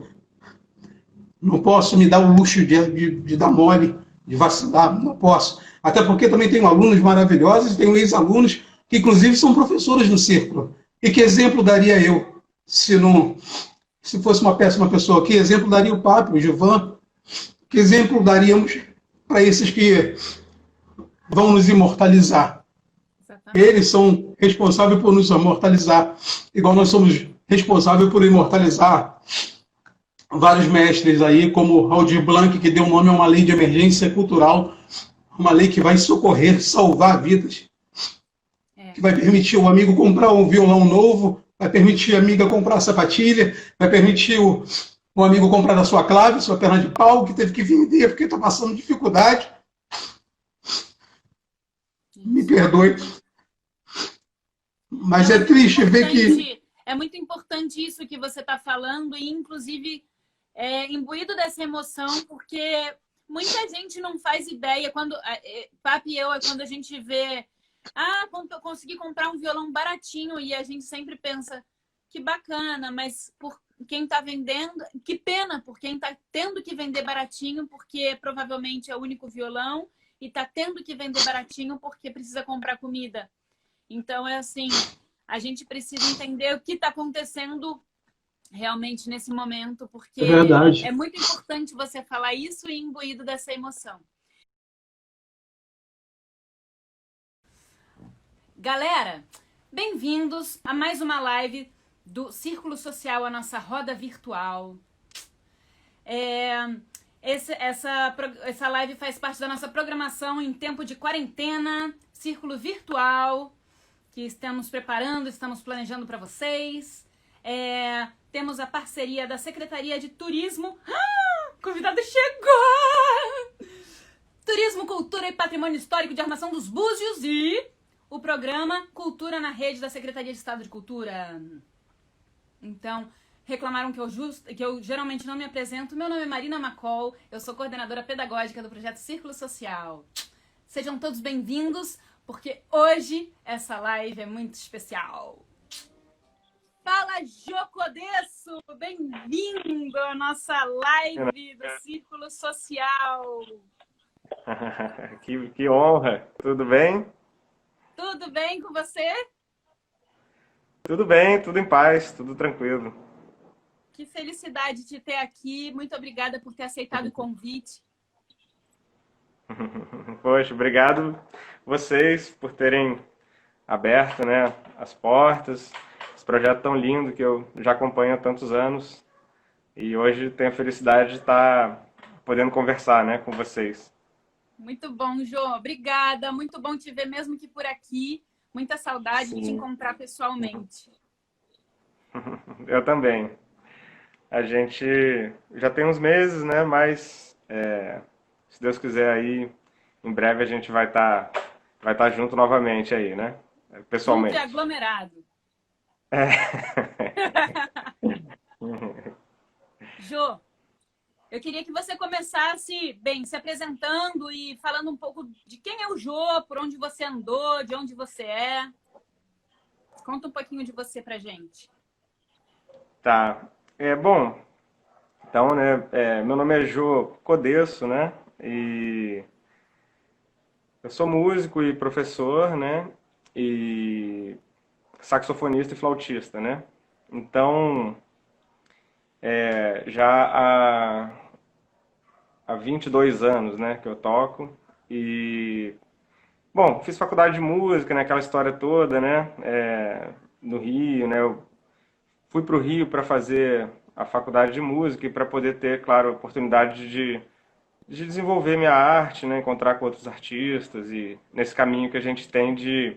me dar o luxo de dar mole, de vacilar, não posso. Até porque também tenho alunos maravilhosos, tenho ex-alunos que inclusive são professores no círculo. E que exemplo daria eu, se fosse uma péssima pessoa? Que exemplo daria o Papo, o Gilvan? Que exemplo daríamos para esses que vão nos imortalizar? Exatamente. Eles são responsáveis por nos imortalizar, igual nós somos responsáveis por imortalizar vários mestres aí, como Aldir Blanc, que deu nome a uma lei de emergência cultural, uma lei que vai socorrer, salvar vidas, que vai permitir o amigo comprar um violão novo, vai permitir a amiga comprar a sapatilha, vai permitir o amigo comprar a sua clave, sua perna de pau, que teve que vender porque está passando dificuldade. Me perdoe. Mas é triste ver que... É muito importante isso que você está falando, e inclusive imbuído dessa emoção, porque muita gente não faz ideia, quando Papi e eu, quando a gente vê, eu consegui comprar um violão baratinho, e a gente sempre pensa, que bacana, mas por quem está vendendo, que pena por quem está tendo que vender baratinho, porque provavelmente é o único violão, e está tendo que vender baratinho porque precisa comprar comida. Então, é assim, a gente precisa entender o que está acontecendo realmente nesse momento, porque é muito importante você falar isso e imbuído dessa emoção. Galera, bem-vindos a mais uma live do Círculo Social, a nossa roda virtual. Essa live faz parte da nossa programação em tempo de quarentena, Círculo Virtual, que estamos preparando, estamos planejando para vocês. Temos a parceria da Secretaria de Turismo. Convidado chegou! Turismo, Cultura e Patrimônio Histórico de Armação dos Búzios e o programa Cultura na Rede da Secretaria de Estado de Cultura. Então, reclamaram que eu geralmente não me apresento. Meu nome é Marina Macol, eu sou coordenadora pedagógica do projeto Círculo Social. Sejam todos bem-vindos, porque hoje essa live é muito especial. Fala, Jô Codesso! Bem-vindo à nossa live do Círculo Social. Que honra! Tudo bem? Tudo bem com você? Tudo bem, tudo em paz, tudo tranquilo. Que felicidade de ter aqui. Muito obrigada por ter aceitado o convite. Poxa, obrigado vocês por terem aberto, né, as portas. Esse projeto tão lindo que eu já acompanho há tantos anos. E hoje tenho a felicidade de estar podendo conversar, né, com vocês. Muito bom, Jô. Obrigada. Muito bom te ver mesmo que por aqui. Muita saudade de te encontrar pessoalmente. Eu também. A gente já tem uns meses, né? Mas se Deus quiser aí, em breve a gente vai estar junto novamente aí, né? Pessoalmente. Junto e aglomerado. Jô, eu queria que você começasse, bem, se apresentando e falando um pouco de quem é o Jô, por onde você andou, de onde você é. Conta um pouquinho de você pra gente. Tá. Bom, então, né, meu nome é Jô Codesso, né? E eu sou músico e professor, né? E saxofonista e flautista, né? Então, já há 22 anos, né, que eu toco. E, bom, fiz faculdade de música, né, aquela história toda, né, no Rio, né, eu fui para o Rio para fazer a faculdade de música e para poder ter, claro, a oportunidade de desenvolver minha arte, né, encontrar com outros artistas e nesse caminho que a gente tem de,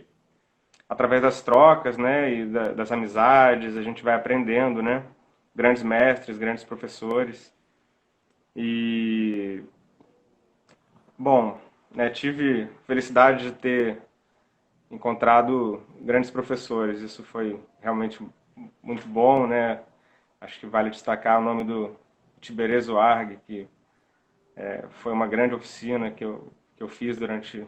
através das trocas, né, e das amizades, a gente vai aprendendo, né, grandes mestres, grandes professores. E, bom, né, tive felicidade de ter encontrado grandes professores. Isso foi realmente muito bom, né? Acho que vale destacar o nome do Tiberê Zoarg, que foi uma grande oficina que eu fiz durante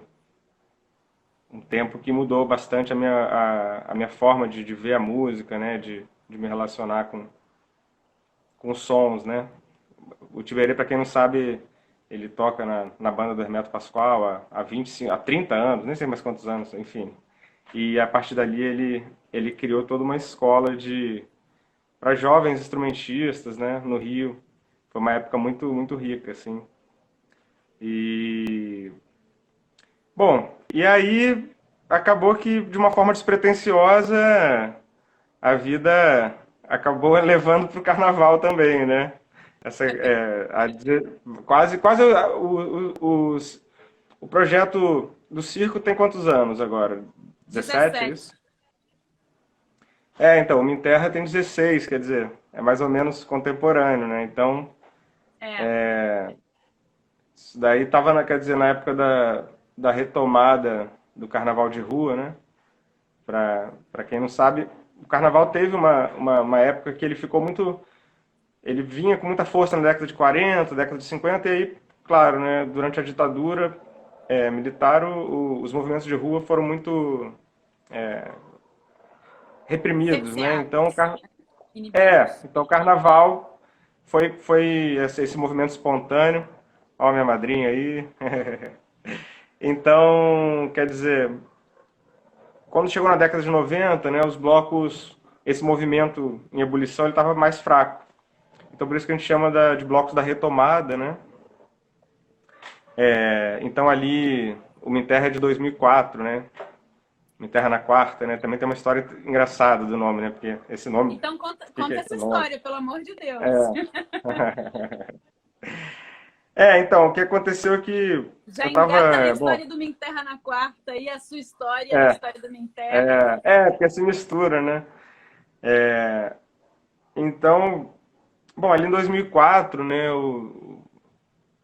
um tempo que mudou bastante a minha forma de ver a música, né? De me relacionar com os sons, né? O Tiberê, para quem não sabe, ele toca na banda do Hermeto Pascoal há 30 anos, nem sei mais quantos anos, enfim. E a partir dali ele criou toda uma escola para jovens instrumentistas, né, no Rio. Foi uma época muito, muito rica, assim. E, bom, e aí acabou que, de uma forma despretensiosa, a vida acabou levando para o carnaval também, né? Quase O projeto do circo tem quantos anos agora? 17, é isso? Então, o Minterra tem 16, quer dizer, é mais ou menos contemporâneo, né? Então, isso daí estava, quer dizer, na época da retomada do carnaval de rua, né? Para quem não sabe, o carnaval teve uma época que ele ficou muito... Ele vinha com muita força na década de 40, década de 50, e aí, claro, né, durante a ditadura militar, os movimentos de rua foram muito reprimidos, né? Então, então o carnaval foi esse movimento espontâneo. Ó, minha madrinha aí. Então, quer dizer, quando chegou na década de 90, né, os blocos, esse movimento em ebulição, ele estava mais fraco. Então, por isso que a gente chama de blocos da retomada, né? Então, ali, o Minterra é de 2004, né? Minterra na quarta, né? Também tem uma história engraçada do nome, né? Porque esse nome... Então, conta essa história, pelo amor de Deus. Então, o que aconteceu é que já eu tava... engata a história do Minterra na quarta e a sua história, a história do Minterra. Porque se mistura, né? Então, bom, ali em 2004, né,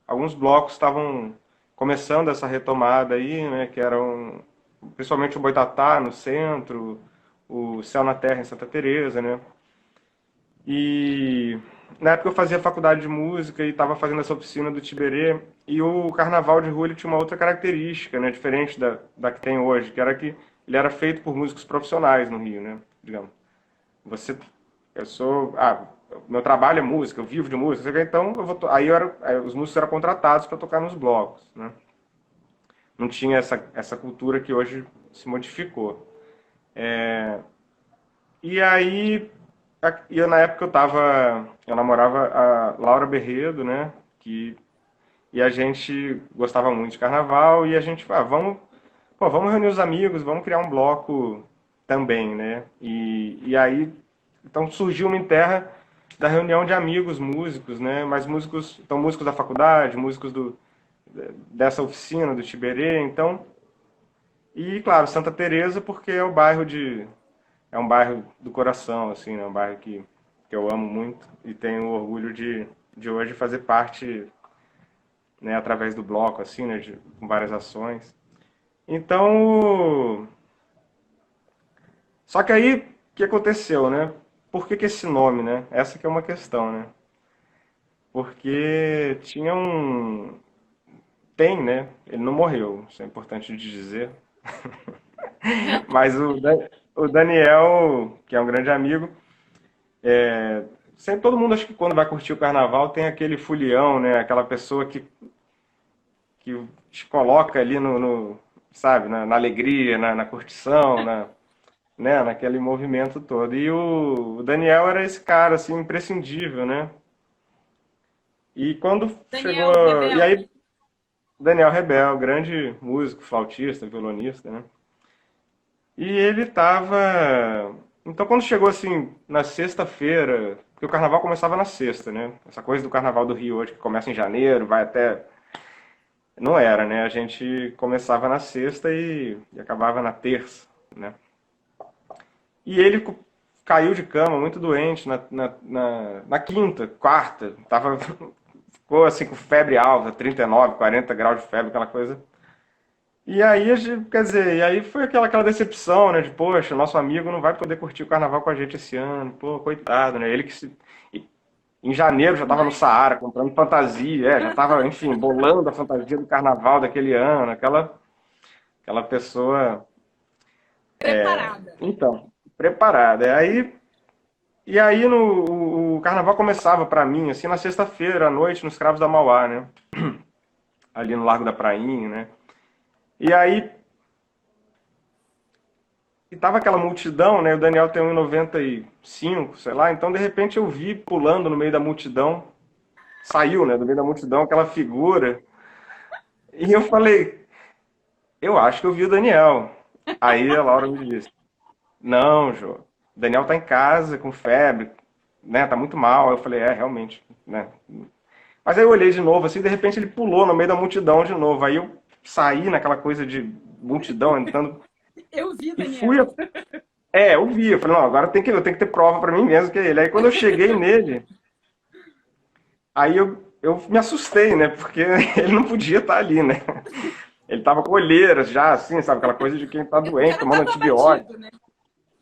alguns blocos estavam começando essa retomada aí, né, que eram principalmente o Boitatá no centro, o Céu na Terra em Santa Teresa, né? E na época eu fazia faculdade de música e estava fazendo essa oficina do Tiberê, e o carnaval de rua ele tinha uma outra característica, né, diferente da que tem hoje, que era que ele era feito por músicos profissionais no Rio, né? Digamos, meu trabalho é música, eu vivo de música, então aí os músicos eram contratados para tocar nos blocos, né? Não tinha essa cultura que hoje se modificou. E aí, na época eu namorava a Laura Berredo, né? E a gente gostava muito de carnaval, e a gente falou, vamos reunir os amigos, vamos criar um bloco também, né? E aí, então surgiu uma Minterra da reunião de amigos músicos, né? Mas músicos da faculdade, músicos dessa oficina do Tiberê, então... E, claro, Santa Teresa, porque é um bairro do coração, assim, né? Um bairro que eu amo muito e tenho orgulho de hoje fazer parte, né, através do bloco, assim, né, com várias ações. Então, só que aí, o que aconteceu, né? Por que esse nome, né? Essa que é uma questão, né? Porque tem, né? Ele não morreu, isso é importante de dizer. Mas o Daniel, que é um grande amigo, sempre todo mundo acha que quando vai curtir o carnaval tem aquele fulião, né? Aquela pessoa que te coloca ali sabe, na alegria, na curtição, né? Naquele movimento todo. E o Daniel era esse cara, assim, imprescindível, né? E quando Daniel chegou... Rebel. E aí, Daniel Rebel, grande músico, flautista, violonista, né? E ele tava... Então, quando chegou, assim, na sexta-feira... Porque o carnaval começava na sexta, né? Essa coisa do carnaval do Rio hoje, que começa em janeiro, vai até... Não era, né? A gente começava na sexta e acabava na terça, né? E ele caiu de cama, muito doente, na quinta, quarta. Ficou, assim, com febre alta, 39, 40 graus de febre, aquela coisa... E aí, quer dizer, foi aquela decepção, né, de, poxa, nosso amigo não vai poder curtir o carnaval com a gente esse ano, pô, coitado, né, ele em janeiro já estava no Saara comprando fantasia, já estava, enfim, bolando a fantasia do carnaval daquele ano, aquela pessoa... Preparada. Então, preparada. E aí o carnaval começava para mim, assim, na sexta-feira à noite, nos Cravos da Mauá, né, ali no Largo da Prainha, né. E aí, tava aquela multidão, né? O Daniel tem 1,95, sei lá. Então, de repente, eu vi pulando no meio da multidão. Saiu, né? Do meio da multidão, aquela figura. E eu falei, eu acho que eu vi o Daniel. Aí a Laura me disse, não, Jô, o Daniel tá em casa, com febre, né? Tá muito mal. Eu falei, realmente, né? Mas aí eu olhei de novo, assim, de repente ele pulou no meio da multidão de novo. Aí eu saí naquela coisa de multidão entrando. Eu vi, E Daniel. fui. Eu vi. Eu falei, não, agora eu tenho que ter prova para mim mesmo que é ele. Aí quando eu cheguei nele, aí eu me assustei, né? Porque ele não podia estar ali, né? Ele tava com olheiras já, assim, sabe? Aquela coisa de quem tá O doente, cara tomando tava antibiótico. abatido, né?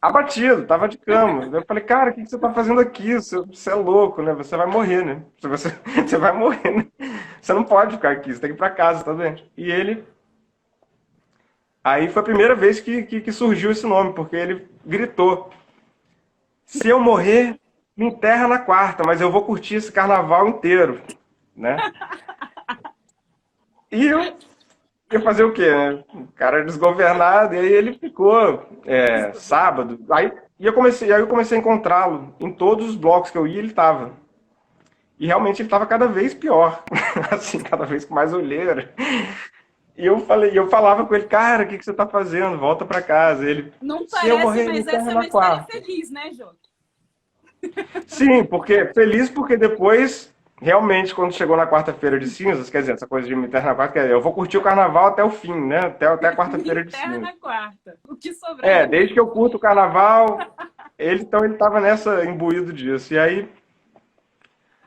Abatido, tava de cama. Eu falei, cara, o que você tá fazendo aqui? Você é louco, né? Você vai morrer, né? Você vai morrer, né? Você não pode ficar aqui, você tem que ir pra casa, tá doente. E ele. Aí foi a primeira vez que surgiu esse nome, porque ele gritou: se eu morrer, me enterra na quarta, mas eu vou curtir esse carnaval inteiro, né? E eu ia fazer o quê, né? O cara desgovernado, e aí ele ficou sábado. Aí eu comecei a encontrá-lo. Em todos os blocos que eu ia, ele estava. E realmente ele estava cada vez pior. Assim, cada vez com mais olheira. E eu falava com ele, cara, o que você está fazendo? Volta para casa. Ele, Não se eu parece, morrer, me mas enterra essa é na uma história quarta. feliz, né, Jô? Sim, feliz porque depois, realmente, quando chegou na quarta-feira de cinzas, quer dizer, essa coisa de me enterrar na quarta, quer dizer, eu vou curtir o carnaval até o fim, né? Até a quarta-feira de Terra cinzas. na quarta. O que sobrar. Desde que eu curto o carnaval, ele estava nessa, imbuído disso. E aí,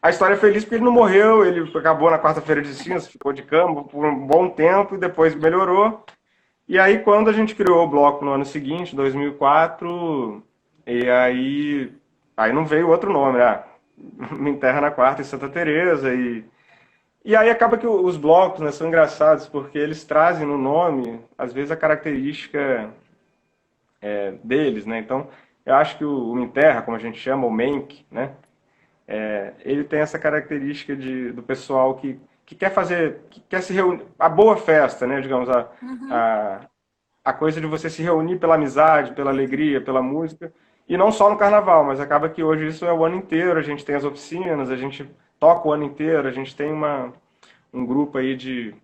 a história é feliz porque ele não morreu, ele acabou na quarta-feira de cinzas, ficou de cama por um bom tempo e depois melhorou. E aí, quando a gente criou o bloco no ano seguinte, 2004, e aí não veio outro nome, né? Me enterra na quarta em Santa Teresa e aí acaba que os blocos, né, são engraçados porque eles trazem no nome, às vezes, a característica deles, né? Então, eu acho que o Me Enterra, como a gente chama, o Menk, né? Ele tem essa característica do pessoal que quer fazer, que quer se reunir, a boa festa, né? Digamos, a coisa de você se reunir pela amizade, pela alegria, pela música, e não só no carnaval, mas acaba que hoje isso é o ano inteiro, a gente tem as oficinas, a gente toca o ano inteiro, a gente tem um grupo aí de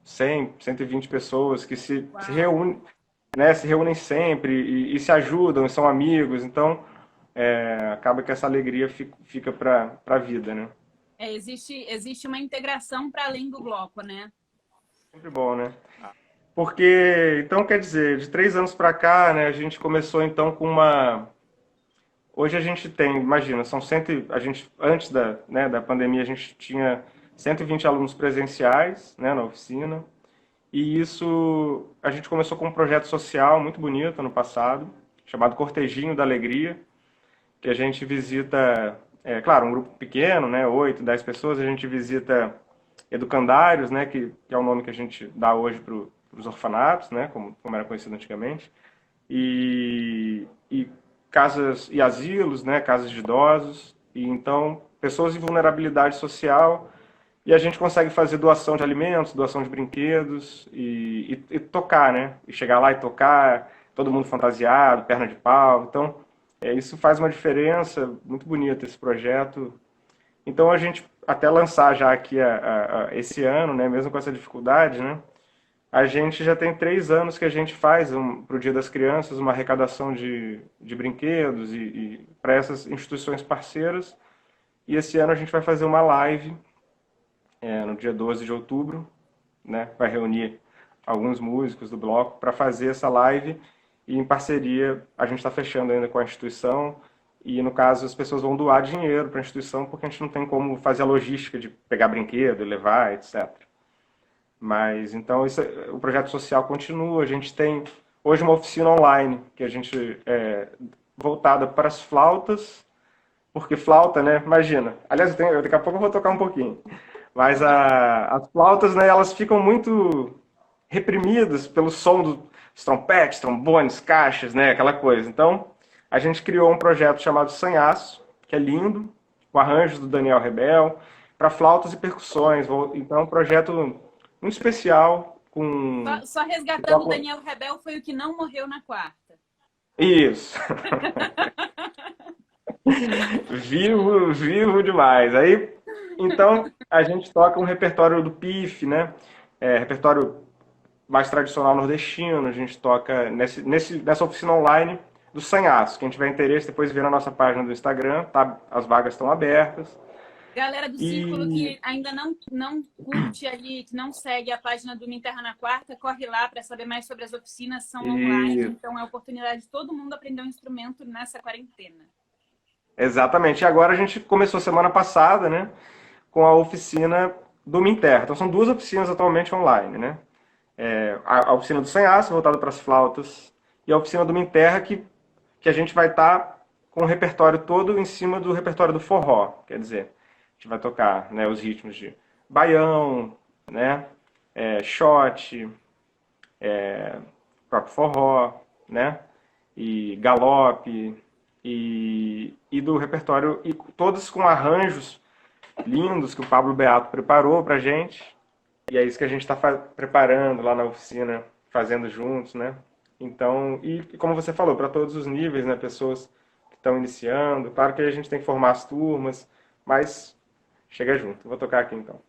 100, 120 pessoas que se reúnem, né, se reúnem sempre e se ajudam, são amigos, então acaba que essa alegria fica para a vida, né? Existe uma integração para além do bloco, né? Sempre bom, né? Porque, então, quer dizer, de 3 anos para cá, né, a gente começou então com uma. Hoje a gente tem, imagina, antes da pandemia, a gente tinha 120 alunos presenciais, né, na oficina. E isso, a gente começou com um projeto social muito bonito ano passado, chamado Cortejinho da Alegria, que a gente visita, claro, um grupo pequeno, né, 8, 10 pessoas, a gente visita educandários, né, que é o nome que a gente dá hoje para os orfanatos, né, como era conhecido antigamente, e casas e asilos, né, casas de idosos, e então pessoas em vulnerabilidade social, e a gente consegue fazer doação de alimentos, doação de brinquedos e tocar, né, e chegar lá e tocar, todo mundo fantasiado, perna de pau, então isso faz uma diferença muito bonita esse projeto. Então a gente até lançar já aqui esse ano, né, mesmo com essa dificuldade, né, a gente já tem 3 anos que a gente faz para o Dia das Crianças uma arrecadação de brinquedos e para essas instituições parceiras. E esse ano a gente vai fazer uma live no dia 12 de outubro, né, vai reunir alguns músicos do bloco para fazer essa live e em parceria a gente está fechando ainda com a instituição. E, no caso, as pessoas vão doar dinheiro para a instituição porque a gente não tem como fazer a logística de pegar brinquedo, levar, etc. Mas, então, o projeto social continua. A gente tem, hoje, uma oficina online que a gente voltada para as flautas, porque flauta, né, imagina. Aliás, daqui a pouco eu vou tocar um pouquinho. Mas as flautas, né, elas ficam muito reprimidas pelo som dos trompetes, trombones, caixas, né, aquela coisa. Então, a gente criou um projeto chamado Sanhaço, que é lindo, com arranjos do Daniel Rebel, para flautas e percussões. Então, é um projeto muito especial. Só resgatando, o Daniel Rebel foi o que não morreu na quarta. Isso. Vivo demais. Aí, então, a gente toca um repertório do PIF, né? Repertório mais tradicional nordestino. A gente toca nessa oficina online do Sanhaço. Quem tiver interesse, depois vê na nossa página do Instagram, tá? As vagas estão abertas. Galera do Círculo E que ainda não curte ali, que não segue a página do Minha Terra na Quarta, corre lá para saber mais sobre as oficinas, são online, então é a oportunidade de todo mundo aprender um instrumento nessa quarentena. exatamente. E agora a gente começou semana passada, né, com a oficina do Minterra. Então são duas oficinas atualmente online, né? A oficina do Sanhaço, voltada para as flautas, e a oficina do Minterra, que a gente vai estar com o repertório todo em cima do repertório do forró. Quer dizer, a gente vai tocar, né, os ritmos de baião, né, shot, próprio forró, né, e galope, e do repertório, e todos com arranjos lindos que o Pablo Beato preparou pra gente. E é isso que a gente está preparando lá na oficina, fazendo juntos, né? Então, e como você falou, para todos os níveis, né? Pessoas que estão iniciando. Claro que a gente tem que formar as turmas, mas chega junto. Vou tocar aqui então.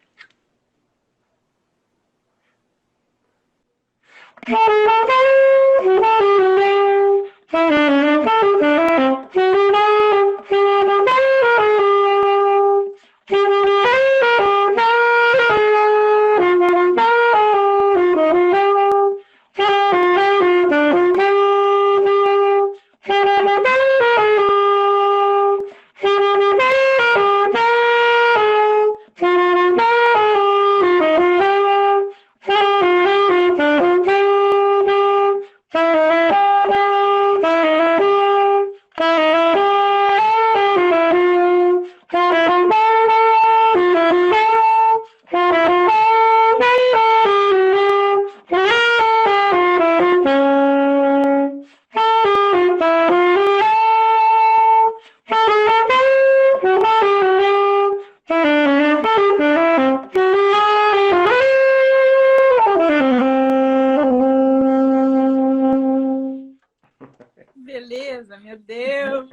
Beleza, meu Deus!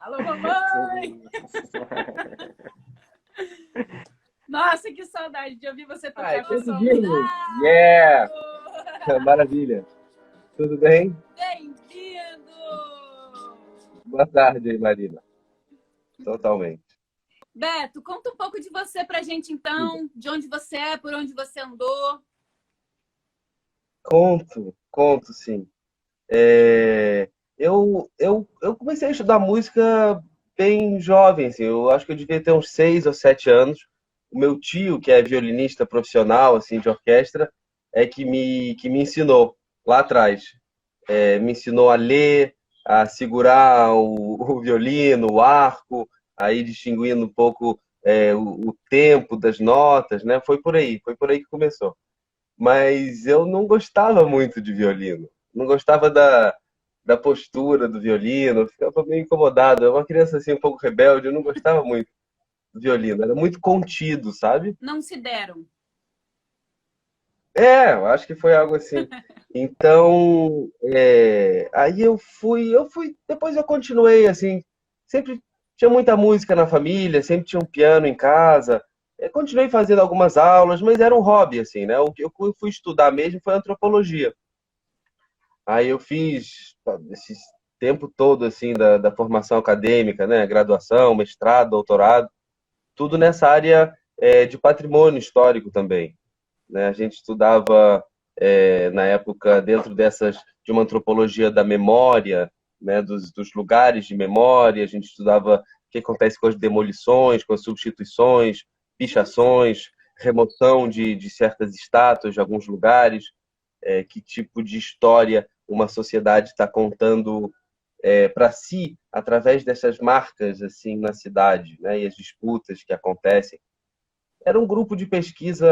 Alô, mamãe! Nossa, que saudade de ouvir você tocar com o som ligado! Yeah! Maravilha. Tudo bem? Bem-vindo! Boa tarde, Marina. Totalmente. Beto, conta um pouco de você pra gente, então. De onde você é, por onde você andou. Conto, sim. Eu comecei a estudar música bem jovem, assim. Eu acho que eu devia ter uns 6 ou 7 anos. O meu tio, que é violinista profissional, assim, de orquestra, é que me ensinou lá atrás. Me ensinou a ler, a segurar o violino, o arco, aí distinguindo um pouco o tempo das notas, né? Foi por aí que começou. Mas eu não gostava muito de violino, não gostava da postura do violino, eu ficava meio incomodado. Eu era uma criança assim um pouco rebelde, eu não gostava muito do violino, era muito contido, sabe? Não se deram. Eu acho que foi algo assim. Então, aí depois eu continuei assim, sempre tinha muita música na família, sempre tinha um piano em casa. Eu continuei fazendo algumas aulas, mas era um hobby assim, né? O que eu fui estudar mesmo foi antropologia. Aí eu fiz esse tempo todo assim da formação acadêmica, né? Graduação, mestrado, doutorado, tudo nessa área de patrimônio histórico também, né? A gente estudava na época dentro de uma antropologia da memória, né? Dos lugares de memória. A gente estudava o que acontece com as demolições, com as substituições, pichações, remoção de certas estátuas de alguns lugares, que tipo de história uma sociedade está contando para si através dessas marcas assim na cidade, né? E as disputas que acontecem. Era um grupo de pesquisa,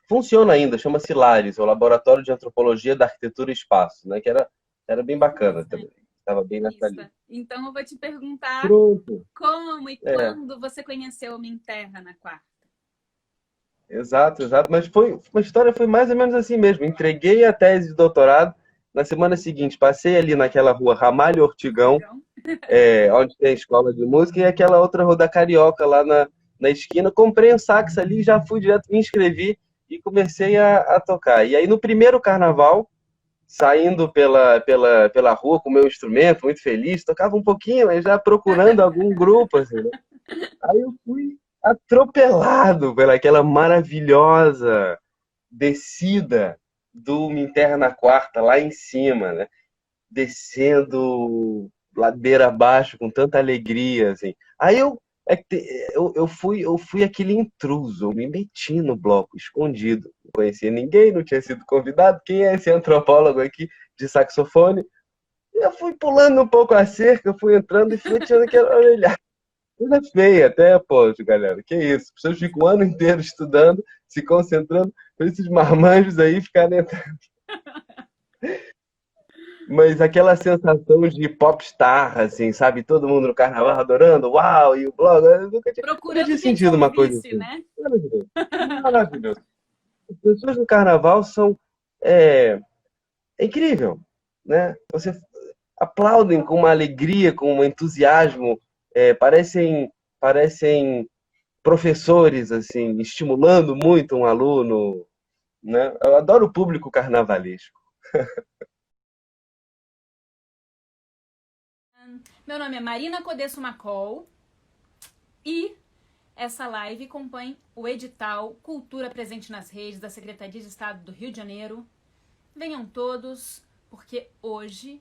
funciona ainda, chama-se LARES, o Laboratório de Antropologia da Arquitetura e Espaço, né? Que era bem bacana também. Estava bem nessa linha. Então eu vou te perguntar Pronto. como e quando você conheceu o Minterra na Quarta. Exato. Mas a história foi mais ou menos assim mesmo. Entreguei a tese de doutorado, na semana seguinte passei ali naquela rua Ramalho Ortigão, onde tem a escola de música, e aquela outra rua da Carioca lá na esquina. Comprei um sax ali, já fui direto, me inscrevi e comecei a tocar. E aí no primeiro carnaval, saindo pela rua com o meu instrumento, muito feliz, tocava um pouquinho, mas já procurando algum grupo, assim, né? Aí eu fui atropelado pelaquela maravilhosa descida do Me Enterra na Quarta, lá em cima, né? Descendo ladeira abaixo com tanta alegria, assim. Aí eu fui aquele intruso, eu me meti no bloco, escondido. Não conhecia ninguém, não tinha sido convidado. Quem é esse antropólogo aqui de saxofone? Eu fui pulando um pouco a cerca, fui entrando e fui tirando aquela orelhada. Coisa feia até, pô, galera. Que isso? As pessoas ficam o ano inteiro estudando, se concentrando, para esses marmanjos aí ficarem entrando. Mas aquela sensação de popstar, assim, sabe? Todo mundo no carnaval adorando, uau, e o blog, eu nunca Procurando tinha quem te sentido uma coisa ouvisse, assim. né? Maravilhoso. Maravilhoso. As pessoas no carnaval são é, é incrível, né? Você aplaudem com uma alegria, com um entusiasmo, parecem professores assim, estimulando muito um aluno, né? Eu adoro o público carnavalesco. Meu nome é Marina Codesso Macol e essa live compõe o edital Cultura Presente nas Redes da Secretaria de Estado do Rio de Janeiro. Venham todos, porque hoje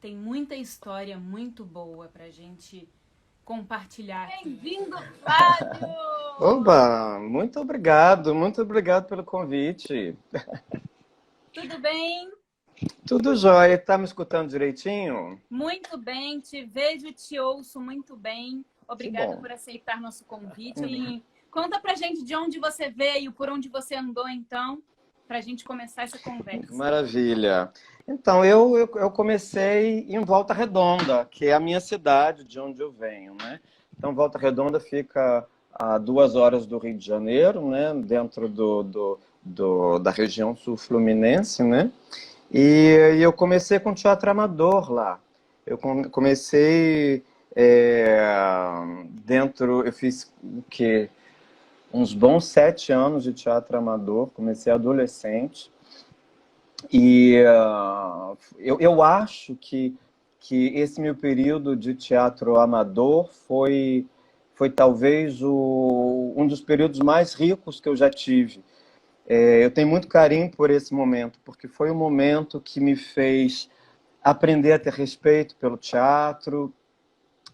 tem muita história muito boa pra gente compartilhar aqui. Bem-vindo, Flávio! Oba, muito obrigado pelo convite. Tudo bem? Tudo jóia, tá me escutando direitinho? Muito bem, te vejo e te ouço muito bem. Obrigada bom. por aceitar nosso convite. E conta pra gente de onde você veio, por onde você andou, então, pra gente começar essa conversa. Maravilha. Então, eu comecei em Volta Redonda, que é a minha cidade, de onde eu venho, né? Então, Volta Redonda fica a 2 horas do Rio de Janeiro, né? Dentro da região sul-fluminense, né? E eu comecei com teatro amador lá. Eu comecei eu fiz o quê? Uns bons 7 anos de teatro amador, comecei adolescente. E eu acho que esse meu período de teatro amador foi talvez um dos períodos mais ricos que eu já tive. Eu tenho muito carinho por esse momento, porque foi um momento que me fez aprender a ter respeito pelo teatro,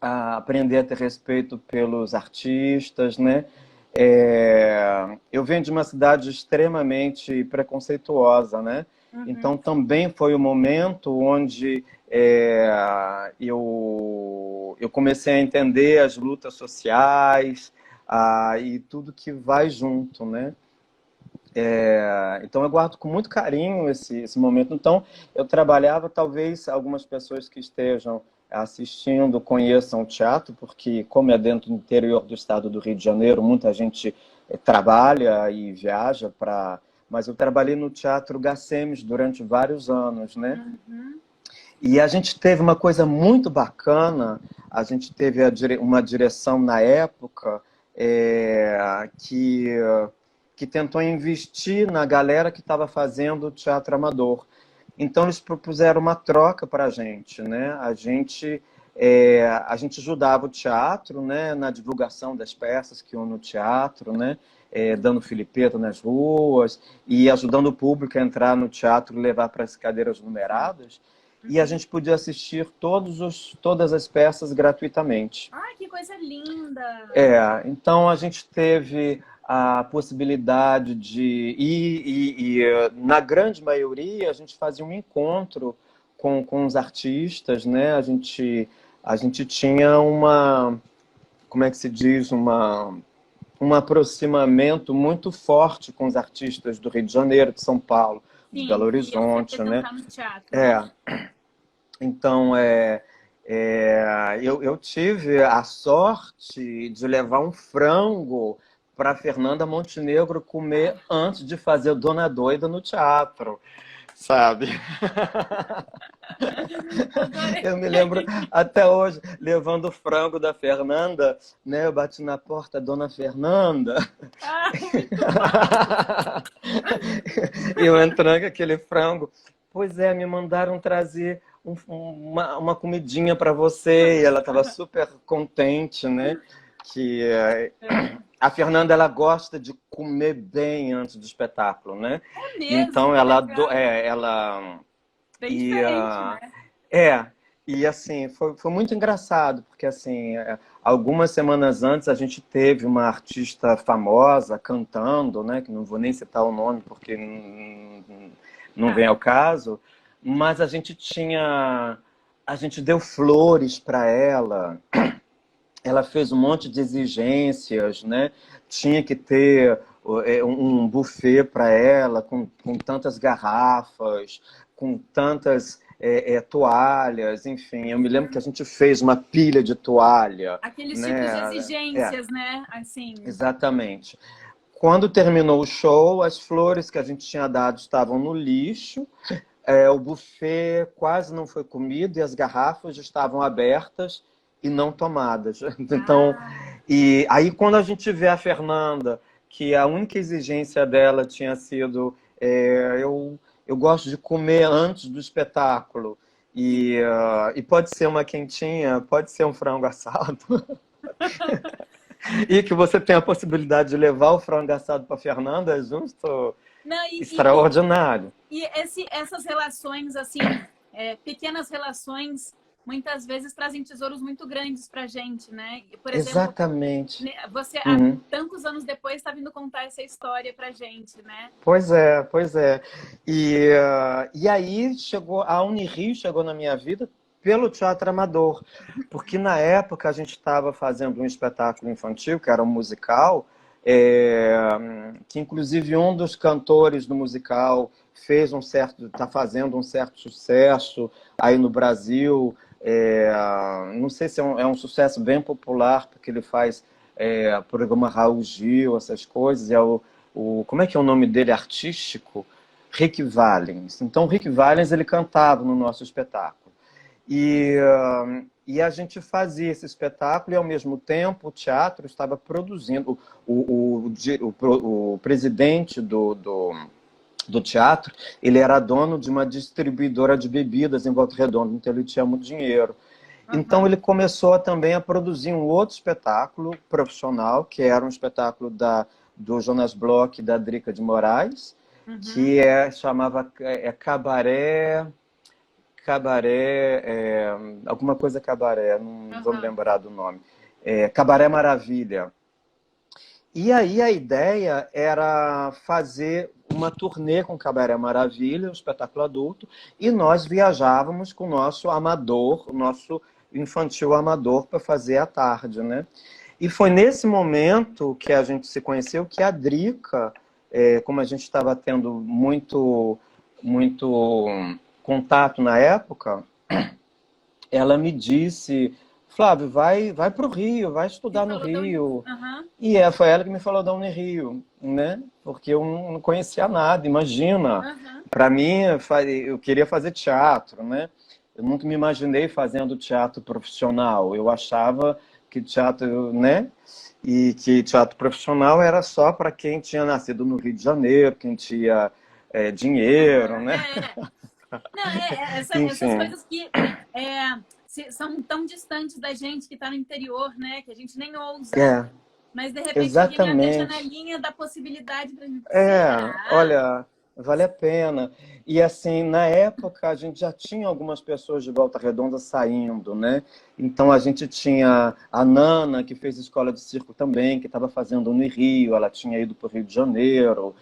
a aprender a ter respeito pelos artistas, né? Eu venho de uma cidade extremamente preconceituosa, né? Então também foi o momento onde eu comecei a entender as lutas sociais e tudo que vai junto, né? Então eu guardo com muito carinho esse momento. Então eu trabalhava, talvez algumas pessoas que estejam assistindo conheçam o teatro, porque como é dentro do interior do estado do Rio de Janeiro, muita gente trabalha e viaja para... Mas eu trabalhei no Teatro Gacemes durante vários anos, né? E a gente teve uma coisa muito bacana, a gente teve uma direção na época que tentou investir na galera que estava fazendo o teatro amador. Então, eles propuseram uma troca para a gente, né? A gente ajudava o teatro, né? Na divulgação das peças que iam no teatro, né? Dando filipeta nas ruas e ajudando o público a entrar no teatro e levar para as cadeiras numeradas. E a gente podia assistir todas as peças gratuitamente. Ai, que coisa linda! Então a gente teve a possibilidade de ir e na grande maioria a gente fazia um encontro com os artistas, né? A gente tinha como é que se diz, um aproximamento muito forte com os artistas do Rio de Janeiro, de São Paulo, de Belo Horizonte, né? No teatro. Então, eu tive a sorte de levar um frango para Fernanda Montenegro comer antes de fazer Dona Doida no teatro, sabe? Eu me lembro até hoje, levando o frango da Fernanda, né? Eu bati na porta, Dona Fernanda. Eu entrando com aquele frango. Pois me mandaram trazer uma comidinha para você. E ela estava super contente, né? que a Fernanda, ela gosta de comer bem antes do espetáculo, né? É mesmo, Então ela bem e diferente, né? e assim foi muito engraçado, porque assim, algumas semanas antes a gente teve uma artista famosa cantando, né? Que não vou nem citar o nome porque não vem ao caso, mas a gente deu flores para ela. Ela fez um monte de exigências, né? Tinha que ter um buffet para ela, com tantas garrafas, com tantas toalhas, enfim. Eu me lembro que a gente fez uma pilha de toalha. Aqueles né? tipos de exigências, né? Assim. Exatamente. Quando terminou o show, as flores que a gente tinha dado estavam no lixo, o buffet quase não foi comido e as garrafas estavam abertas e não tomadas. Então, e aí quando a gente vê a Fernanda, que a única exigência dela tinha sido eu gosto de comer antes do espetáculo, e pode ser uma quentinha, pode ser um frango assado, e que você tem a possibilidade de levar o frango assado para Fernanda, é justo Não, extraordinário. E essas relações, assim, pequenas relações, muitas vezes trazem tesouros muito grandes pra gente, né? Por exemplo, Exatamente. você, há tantos anos depois, está vindo contar essa história pra gente, né? Pois é, pois é. E aí a Unirio chegou na minha vida pelo teatro amador, porque na época a gente estava fazendo um espetáculo infantil, que era um musical, que inclusive um dos cantores do musical está fazendo um certo sucesso aí no Brasil. Não sei se é um sucesso bem popular, porque ele faz programa Raul Gil, essas coisas, como é que é o nome dele artístico? Rick Valens. Então, Rick Valens, ele cantava no nosso espetáculo. E a gente fazia esse espetáculo e, ao mesmo tempo, o teatro estava produzindo. O presidente do teatro, ele era dono de uma distribuidora de bebidas em Volta Redonda, então ele tinha muito dinheiro. Então ele começou também a produzir um outro espetáculo profissional, que era um espetáculo do Jonas Bloch e da Drica de Moraes, que chamava alguma coisa cabaré, não vou me lembrar do nome. Cabaré Maravilha. E aí a ideia era fazer uma turnê com Cabaré Maravilha, um espetáculo adulto, e nós viajávamos com o nosso amador, o nosso infantil amador, para fazer à tarde, né? E foi nesse momento que a gente se conheceu, que a Drica, como a gente estava tendo muito contato na época, ela me disse: Flávio, vai para o Rio, vai estudar no Rio. E foi ela que me falou da Unirio, né? Porque eu não conhecia nada, imagina. Para mim, eu queria fazer teatro, né? Eu nunca me imaginei fazendo teatro profissional. Eu achava que teatro, né? E que teatro profissional era só para quem tinha nascido no Rio de Janeiro, quem tinha dinheiro, né? Essas coisas que são tão distantes da gente que está no interior, né? Que a gente nem ousa. Mas, de repente, alguém me deixa na linha da possibilidade da gente olha, vale a pena. E, assim, na época, a gente já tinha algumas pessoas de Volta Redonda saindo, né? Então, a gente tinha a Nana, que fez escola de circo também, que estava fazendo no Rio, ela tinha ido para o Rio de Janeiro.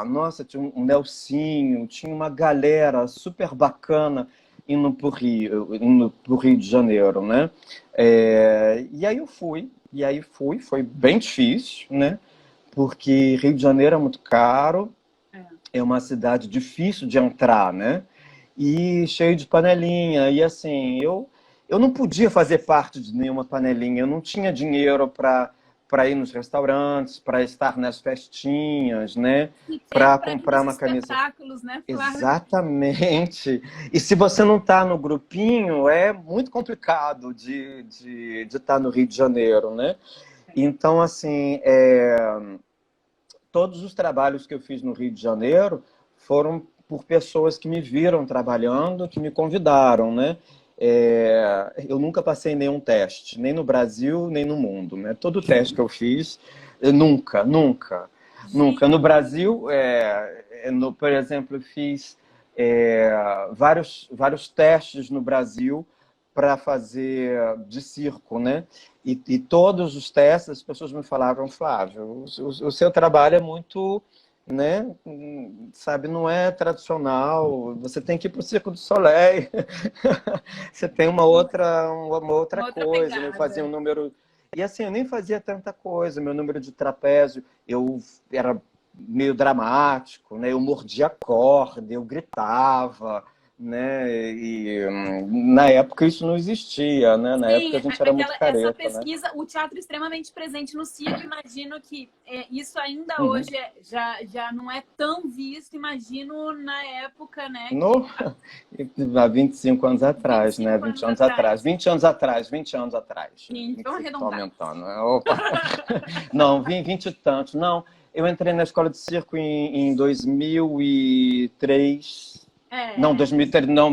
Nossa, tinha um Nelsinho, tinha uma galera super bacana indo para o Rio de Janeiro, né? E aí eu fui, foi bem difícil, né? Porque Rio de Janeiro é muito caro, é uma cidade difícil de entrar, né? E cheio de panelinha, e assim, eu não podia fazer parte de nenhuma panelinha, eu não tinha dinheiro para ir nos restaurantes, para estar nas festinhas, né? Para comprar uma camisa. Né? Exatamente. E se você não está no grupinho, é muito complicado de estar no Rio de Janeiro, né? Então, assim, todos os trabalhos que eu fiz no Rio de Janeiro foram por pessoas que me viram trabalhando, que me convidaram, né? eu nunca passei nenhum teste, nem no Brasil, nem no mundo, né? Todo teste que eu fiz, nunca, nunca, nunca. No Brasil, por exemplo, eu fiz vários testes no Brasil para fazer de circo, né? E todos os testes, as pessoas me falavam, Flávio, o seu trabalho é muito, né? Sabe, não é tradicional, você tem que ir para o Circo du Soleil, você tem uma outra coisa, né? Eu fazia um número... E assim, eu nem fazia tanta coisa, meu número de trapézio, eu era meio dramático, né? Eu mordia a corda, eu gritava, né? E na época isso não existia, né? Na época a gente era muito essa careta, né? pesquisa, o teatro extremamente presente no circo, imagino que isso ainda Uhum. hoje já não é tão visto, imagino na época, né? Há 25 anos atrás, 25 né? 20 anos atrás. 20 anos atrás, 20 anos atrás. Sim, então Estou arredondar. aumentando. Opa. Não, 20 e tantos. Não, eu entrei na escola de circo em 2003. Não, 2003, não,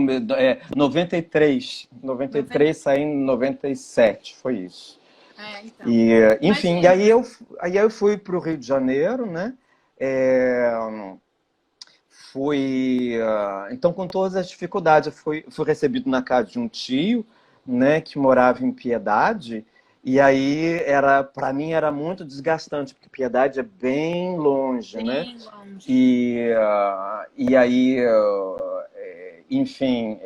93. 93, saí em 97, foi isso. Então. E, enfim, e aí eu fui para o Rio de Janeiro, né? Então, com todas as dificuldades, eu fui recebido na casa de um tio, né, que morava em Piedade, e aí para mim era muito desgastante, porque Piedade é bem longe, né? Longe. E aí, enfim,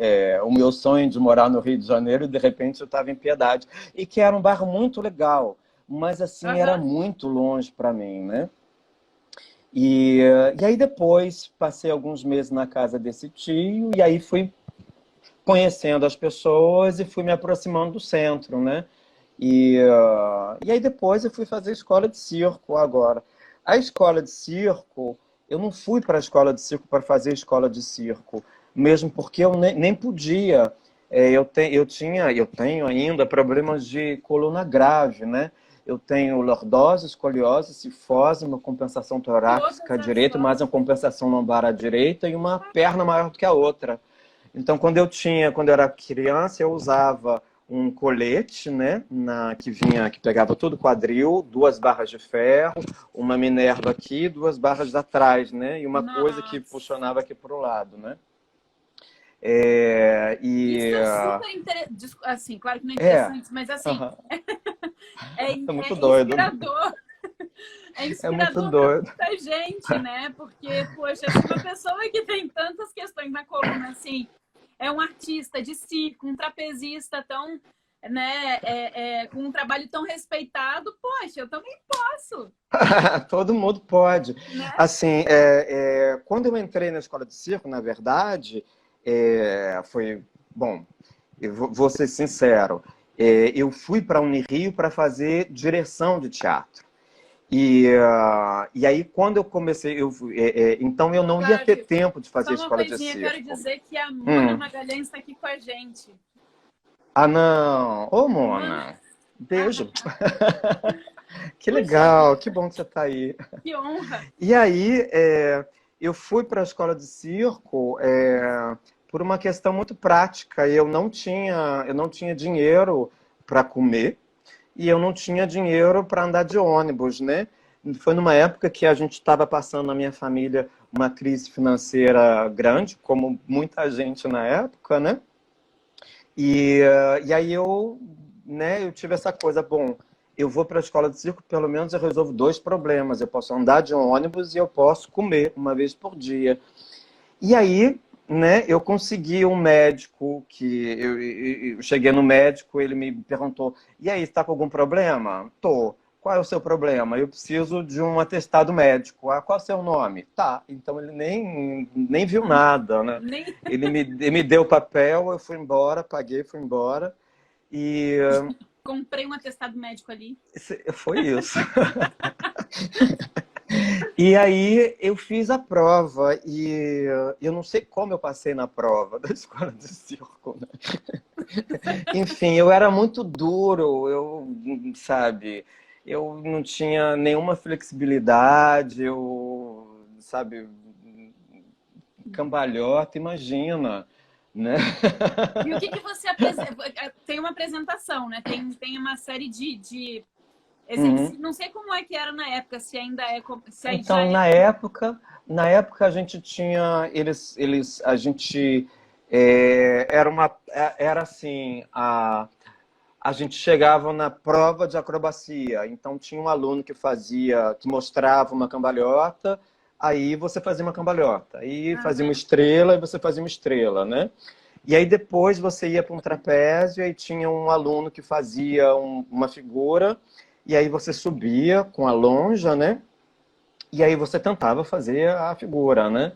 o meu sonho de morar no Rio de Janeiro, de repente eu estava em Piedade, e que era um bairro muito legal, mas assim, era muito longe para mim, né? E aí depois passei alguns meses na casa desse tio, e aí fui conhecendo as pessoas e fui me aproximando do centro, né? E aí depois eu fui fazer escola de circo agora. A escola de circo, eu não fui para a escola de circo para fazer escola de circo, mesmo porque eu nem podia. Eu tenho ainda problemas de coluna grave, né? Eu tenho lordose, escoliose, cifose, uma compensação torácica direita, mais uma compensação lombar à direita e uma perna maior do que a outra. Então, quando eu era criança, eu usava um colete, né, que pegava todo o quadril, 2 barras de ferro, uma Minerva aqui, 2 barras atrás, né, e uma coisa que funcionava aqui para o lado, né. Isso é super interessante, assim, claro que não é interessante, mas assim, é muito doido. inspirador. É inspirador para muita gente, né? Porque, poxa, se uma pessoa que tem tantas questões na coluna, assim, é um artista de circo, um trapezista tão, né, com um trabalho tão respeitado, poxa, eu também posso. Todo mundo pode. Né? Assim, quando eu entrei na escola de circo, na verdade, foi... Bom, eu vou ser sincero, eu fui para a Unirio para fazer direção de teatro. E aí, quando eu comecei, então eu não ia ter tempo de fazer escola de circo. Eu quero dizer que a Mona Magalhães está aqui com a gente. Ah, não! Ô, Mona! Beijo! Que legal! Que bom que você está aí. Que honra! E aí, eu fui para a escola de circo por uma questão muito prática. Eu não tinha dinheiro para comer. E eu não tinha dinheiro para andar de ônibus, né? Foi numa época que a gente estava passando na minha família uma crise financeira grande, como muita gente na época, né? E aí eu tive essa coisa, bom, eu vou para a escola de circo, pelo menos eu resolvo 2 problemas. Eu posso andar de ônibus e eu posso comer uma vez por dia. E aí, né, eu consegui um médico eu cheguei no médico, ele me perguntou, e aí, está com algum problema? Tô. Qual é o seu problema? Eu preciso de um atestado médico. Ah, qual é o seu nome? Tá. Então ele nem viu nada, né? Ele me deu o papel, eu fui embora, paguei, fui embora. E comprei um atestado médico ali. Foi isso. E aí eu fiz a prova e eu não sei como eu passei na prova da escola de circo, né? Enfim, eu era muito duro, sabe, eu não tinha nenhuma flexibilidade, sabe, cambalhota, imagina, né? E o que você apresenta? Tem uma apresentação, né? Tem uma série de exercícios. Não sei como é que era na época, se ainda é, se aí já Então, é. na época a gente tinha, a gente era assim, a gente chegava na prova de acrobacia, então tinha um aluno que mostrava uma cambalhota, aí você fazia uma cambalhota, aí fazia uma estrela e você fazia uma estrela, né? E aí depois você ia para um trapézio e tinha um aluno que fazia uma figura, e aí você subia com a lonja, né? E aí você tentava fazer a figura, né?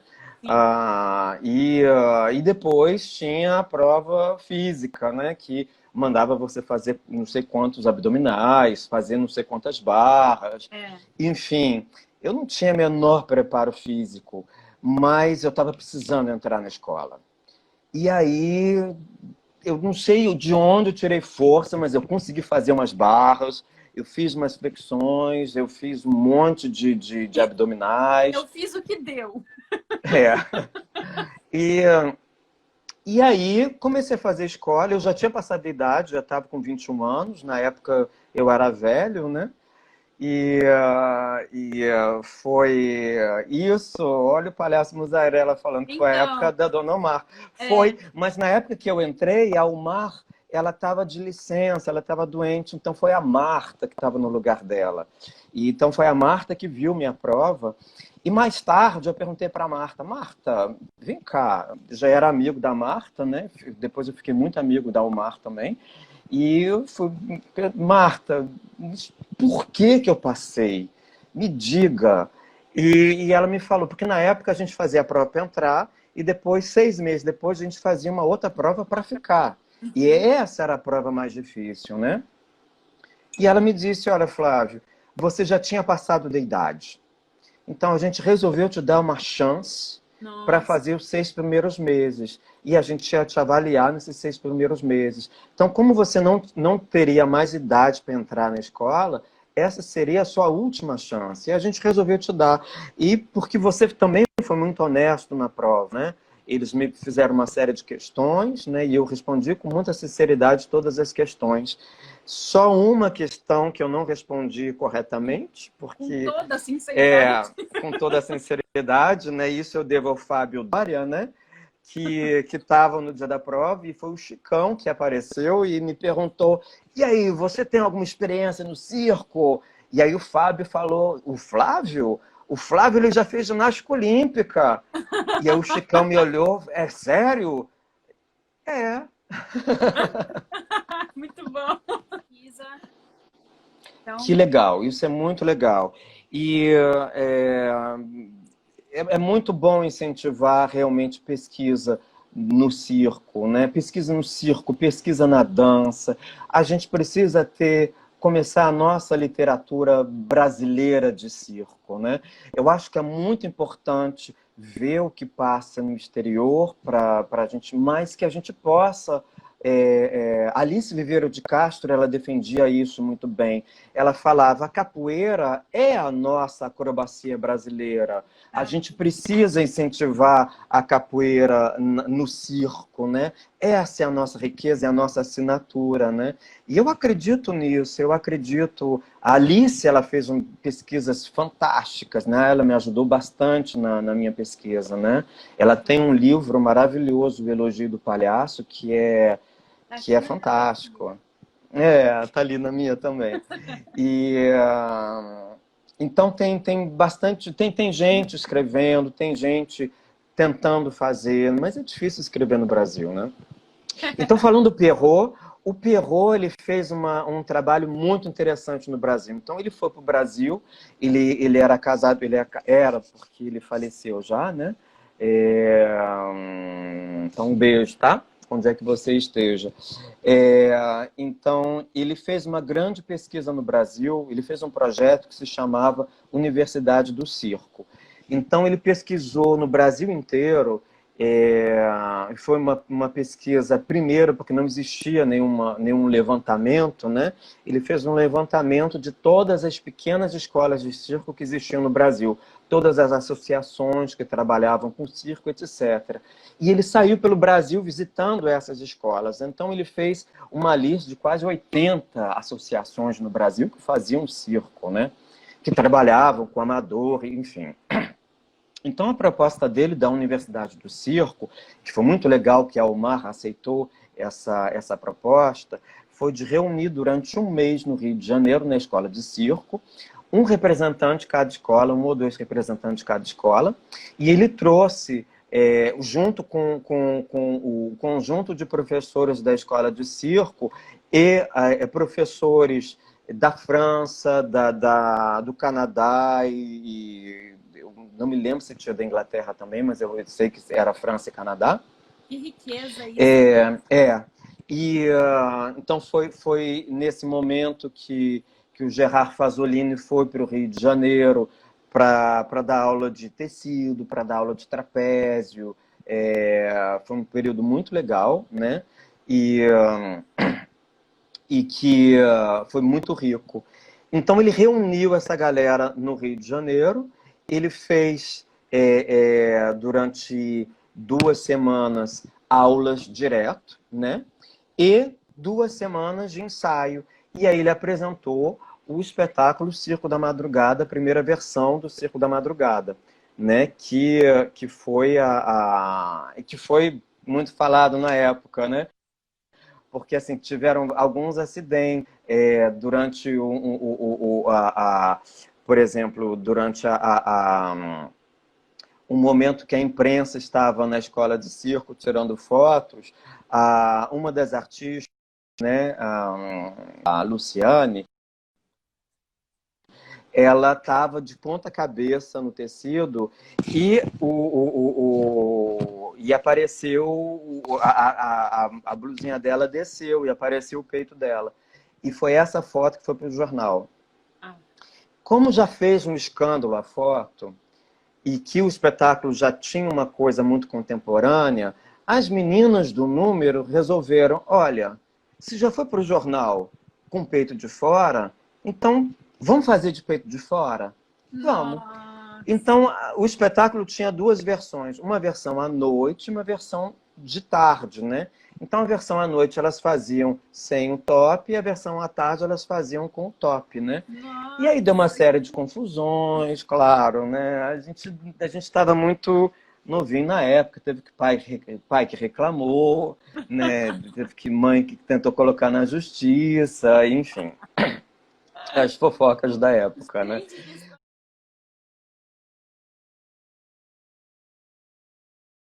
E depois tinha a prova física, né? Que mandava você fazer não sei quantos abdominais, fazer não sei quantas barras. Enfim, eu não tinha menor preparo físico, mas eu estava precisando entrar na escola. E aí, eu não sei de onde eu tirei força, mas eu consegui fazer umas barras, eu fiz umas flexões, eu fiz um monte de abdominais. Eu fiz o que deu. É. E aí, comecei a fazer escola, eu já tinha passado de idade, já estava com 21 anos, na época eu era velho, né? Foi isso, olha o palhaço Mussarela falando que foi a Então, época da Dona Omar. Foi, mas na época que eu entrei, a Omar, ela estava de licença, ela estava doente, então foi a Marta que estava no lugar dela. E então foi a Marta que viu minha prova. E mais tarde eu perguntei para a Marta, Marta, vem cá, já era amigo da Marta, né? Depois eu fiquei muito amigo da Omar também. E eu fui, Marta, por que que eu passei? Me diga. E ela me falou, porque na época a gente fazia a prova para entrar e depois, 6 meses depois, a gente fazia uma outra prova para ficar. E essa era a prova mais difícil, né? E ela me disse, olha, Flávio, você já tinha passado da idade. Então a gente resolveu te dar uma chance para fazer os 6 primeiros meses. E a gente ia te avaliar nesses 6 primeiros meses. Então, como você não teria mais idade para entrar na escola, essa seria a sua última chance. E a gente resolveu te dar. E porque você também foi muito honesto na prova, né? Eles me fizeram uma série de questões, né? E eu respondi com muita sinceridade todas as questões. Só uma questão que eu não respondi corretamente, porque... Com toda a sinceridade. Com toda a sinceridade, né? Isso eu devo ao Fábio Dória, né? Que estava no dia da prova, e foi o Chicão que apareceu e me perguntou, e aí, você tem alguma experiência no circo? E aí o Fábio falou, o Flávio ele já fez ginástica olímpica. E aí o Chicão me olhou, é sério? É. Muito bom. Então... Que legal, isso é muito legal. E é muito bom incentivar realmente pesquisa no circo, né? Pesquisa no circo, pesquisa na dança. A gente precisa começar a nossa literatura brasileira de circo, né? Eu acho que é muito importante ver o que passa no exterior para a gente, mais que a gente possa... Alice Viveiro de Castro, ela defendia isso muito bem. Ela falava, a capoeira é a nossa acrobacia brasileira. A gente precisa incentivar a capoeira no circo, né? Essa é a nossa riqueza, é a nossa assinatura, né? E eu acredito nisso, eu acredito. A Alice, ela fez pesquisas fantásticas, né? Ela me ajudou bastante na minha pesquisa, né? Ela tem um livro maravilhoso, O Elogio do Palhaço, que é fantástico. Tá ali na minha também. Então tem bastante, tem gente escrevendo, tem gente tentando fazer, mas é difícil escrever no Brasil, né? Então, falando do Perrault, o Perrault, ele fez um trabalho muito interessante no Brasil. Então, ele foi para o Brasil, ele era casado, era porque ele faleceu já, né? Então, um beijo, tá? Onde é que você esteja. Então, ele fez uma grande pesquisa no Brasil, ele fez um projeto que se chamava Universidade do Circo. Então, ele pesquisou no Brasil inteiro, foi uma pesquisa, primeiro, porque não existia nenhum levantamento, né? Ele fez um levantamento de todas as pequenas escolas de circo que existiam no Brasil, todas as associações que trabalhavam com circo, etc. E ele saiu pelo Brasil visitando essas escolas. Então ele fez uma lista de quase 80 associações no Brasil que faziam circo, né? Que trabalhavam com amador, enfim. Então a proposta dele da Universidade do Circo, que foi muito legal que a Almar aceitou essa proposta, foi de reunir durante um mês no Rio de Janeiro, na escola de circo, um representante de cada escola, um ou dois representantes de cada escola, e ele trouxe, junto com o conjunto de professores da escola de circo e professores da França, do Canadá e eu não me lembro se tinha da Inglaterra também, mas eu sei que era França e Canadá. Que riqueza isso. Então foi nesse momento que o Gerard Fasolini foi para o Rio de Janeiro para dar aula de tecido, para dar aula de trapézio. Foi um período muito legal, né? E que foi muito rico. Então ele reuniu essa galera no Rio de Janeiro, ele fez durante 2 semanas aulas direto, né? E 2 semanas de ensaio. E aí ele apresentou o espetáculo Circo da Madrugada, a primeira versão do Circo da Madrugada, né? Que foi que foi muito falado na época, né? Porque assim, tiveram alguns acidentes durante por exemplo, durante um momento que a imprensa estava na escola de circo tirando fotos, uma das artistas, né, a Luciane, ela estava de ponta cabeça no tecido e apareceu a blusinha dela desceu e apareceu o peito dela. E foi essa foto que foi para o jornal. Como já fez um escândalo a foto e que o espetáculo já tinha uma coisa muito contemporânea, as meninas do número resolveram, olha, se já foi para o jornal com o peito de fora, então vamos fazer de peito de fora? Vamos. Nossa. Então, o espetáculo tinha 2 versões. Uma versão à noite e uma versão de tarde, né? Então, a versão à noite elas faziam sem o top e a versão à tarde elas faziam com o top, né? Nossa. E aí deu uma série de confusões, claro, né? A gente estava muito novinho na época, teve que pai que reclamou, né? Teve que mãe que tentou colocar na justiça, enfim. As fofocas da época, né?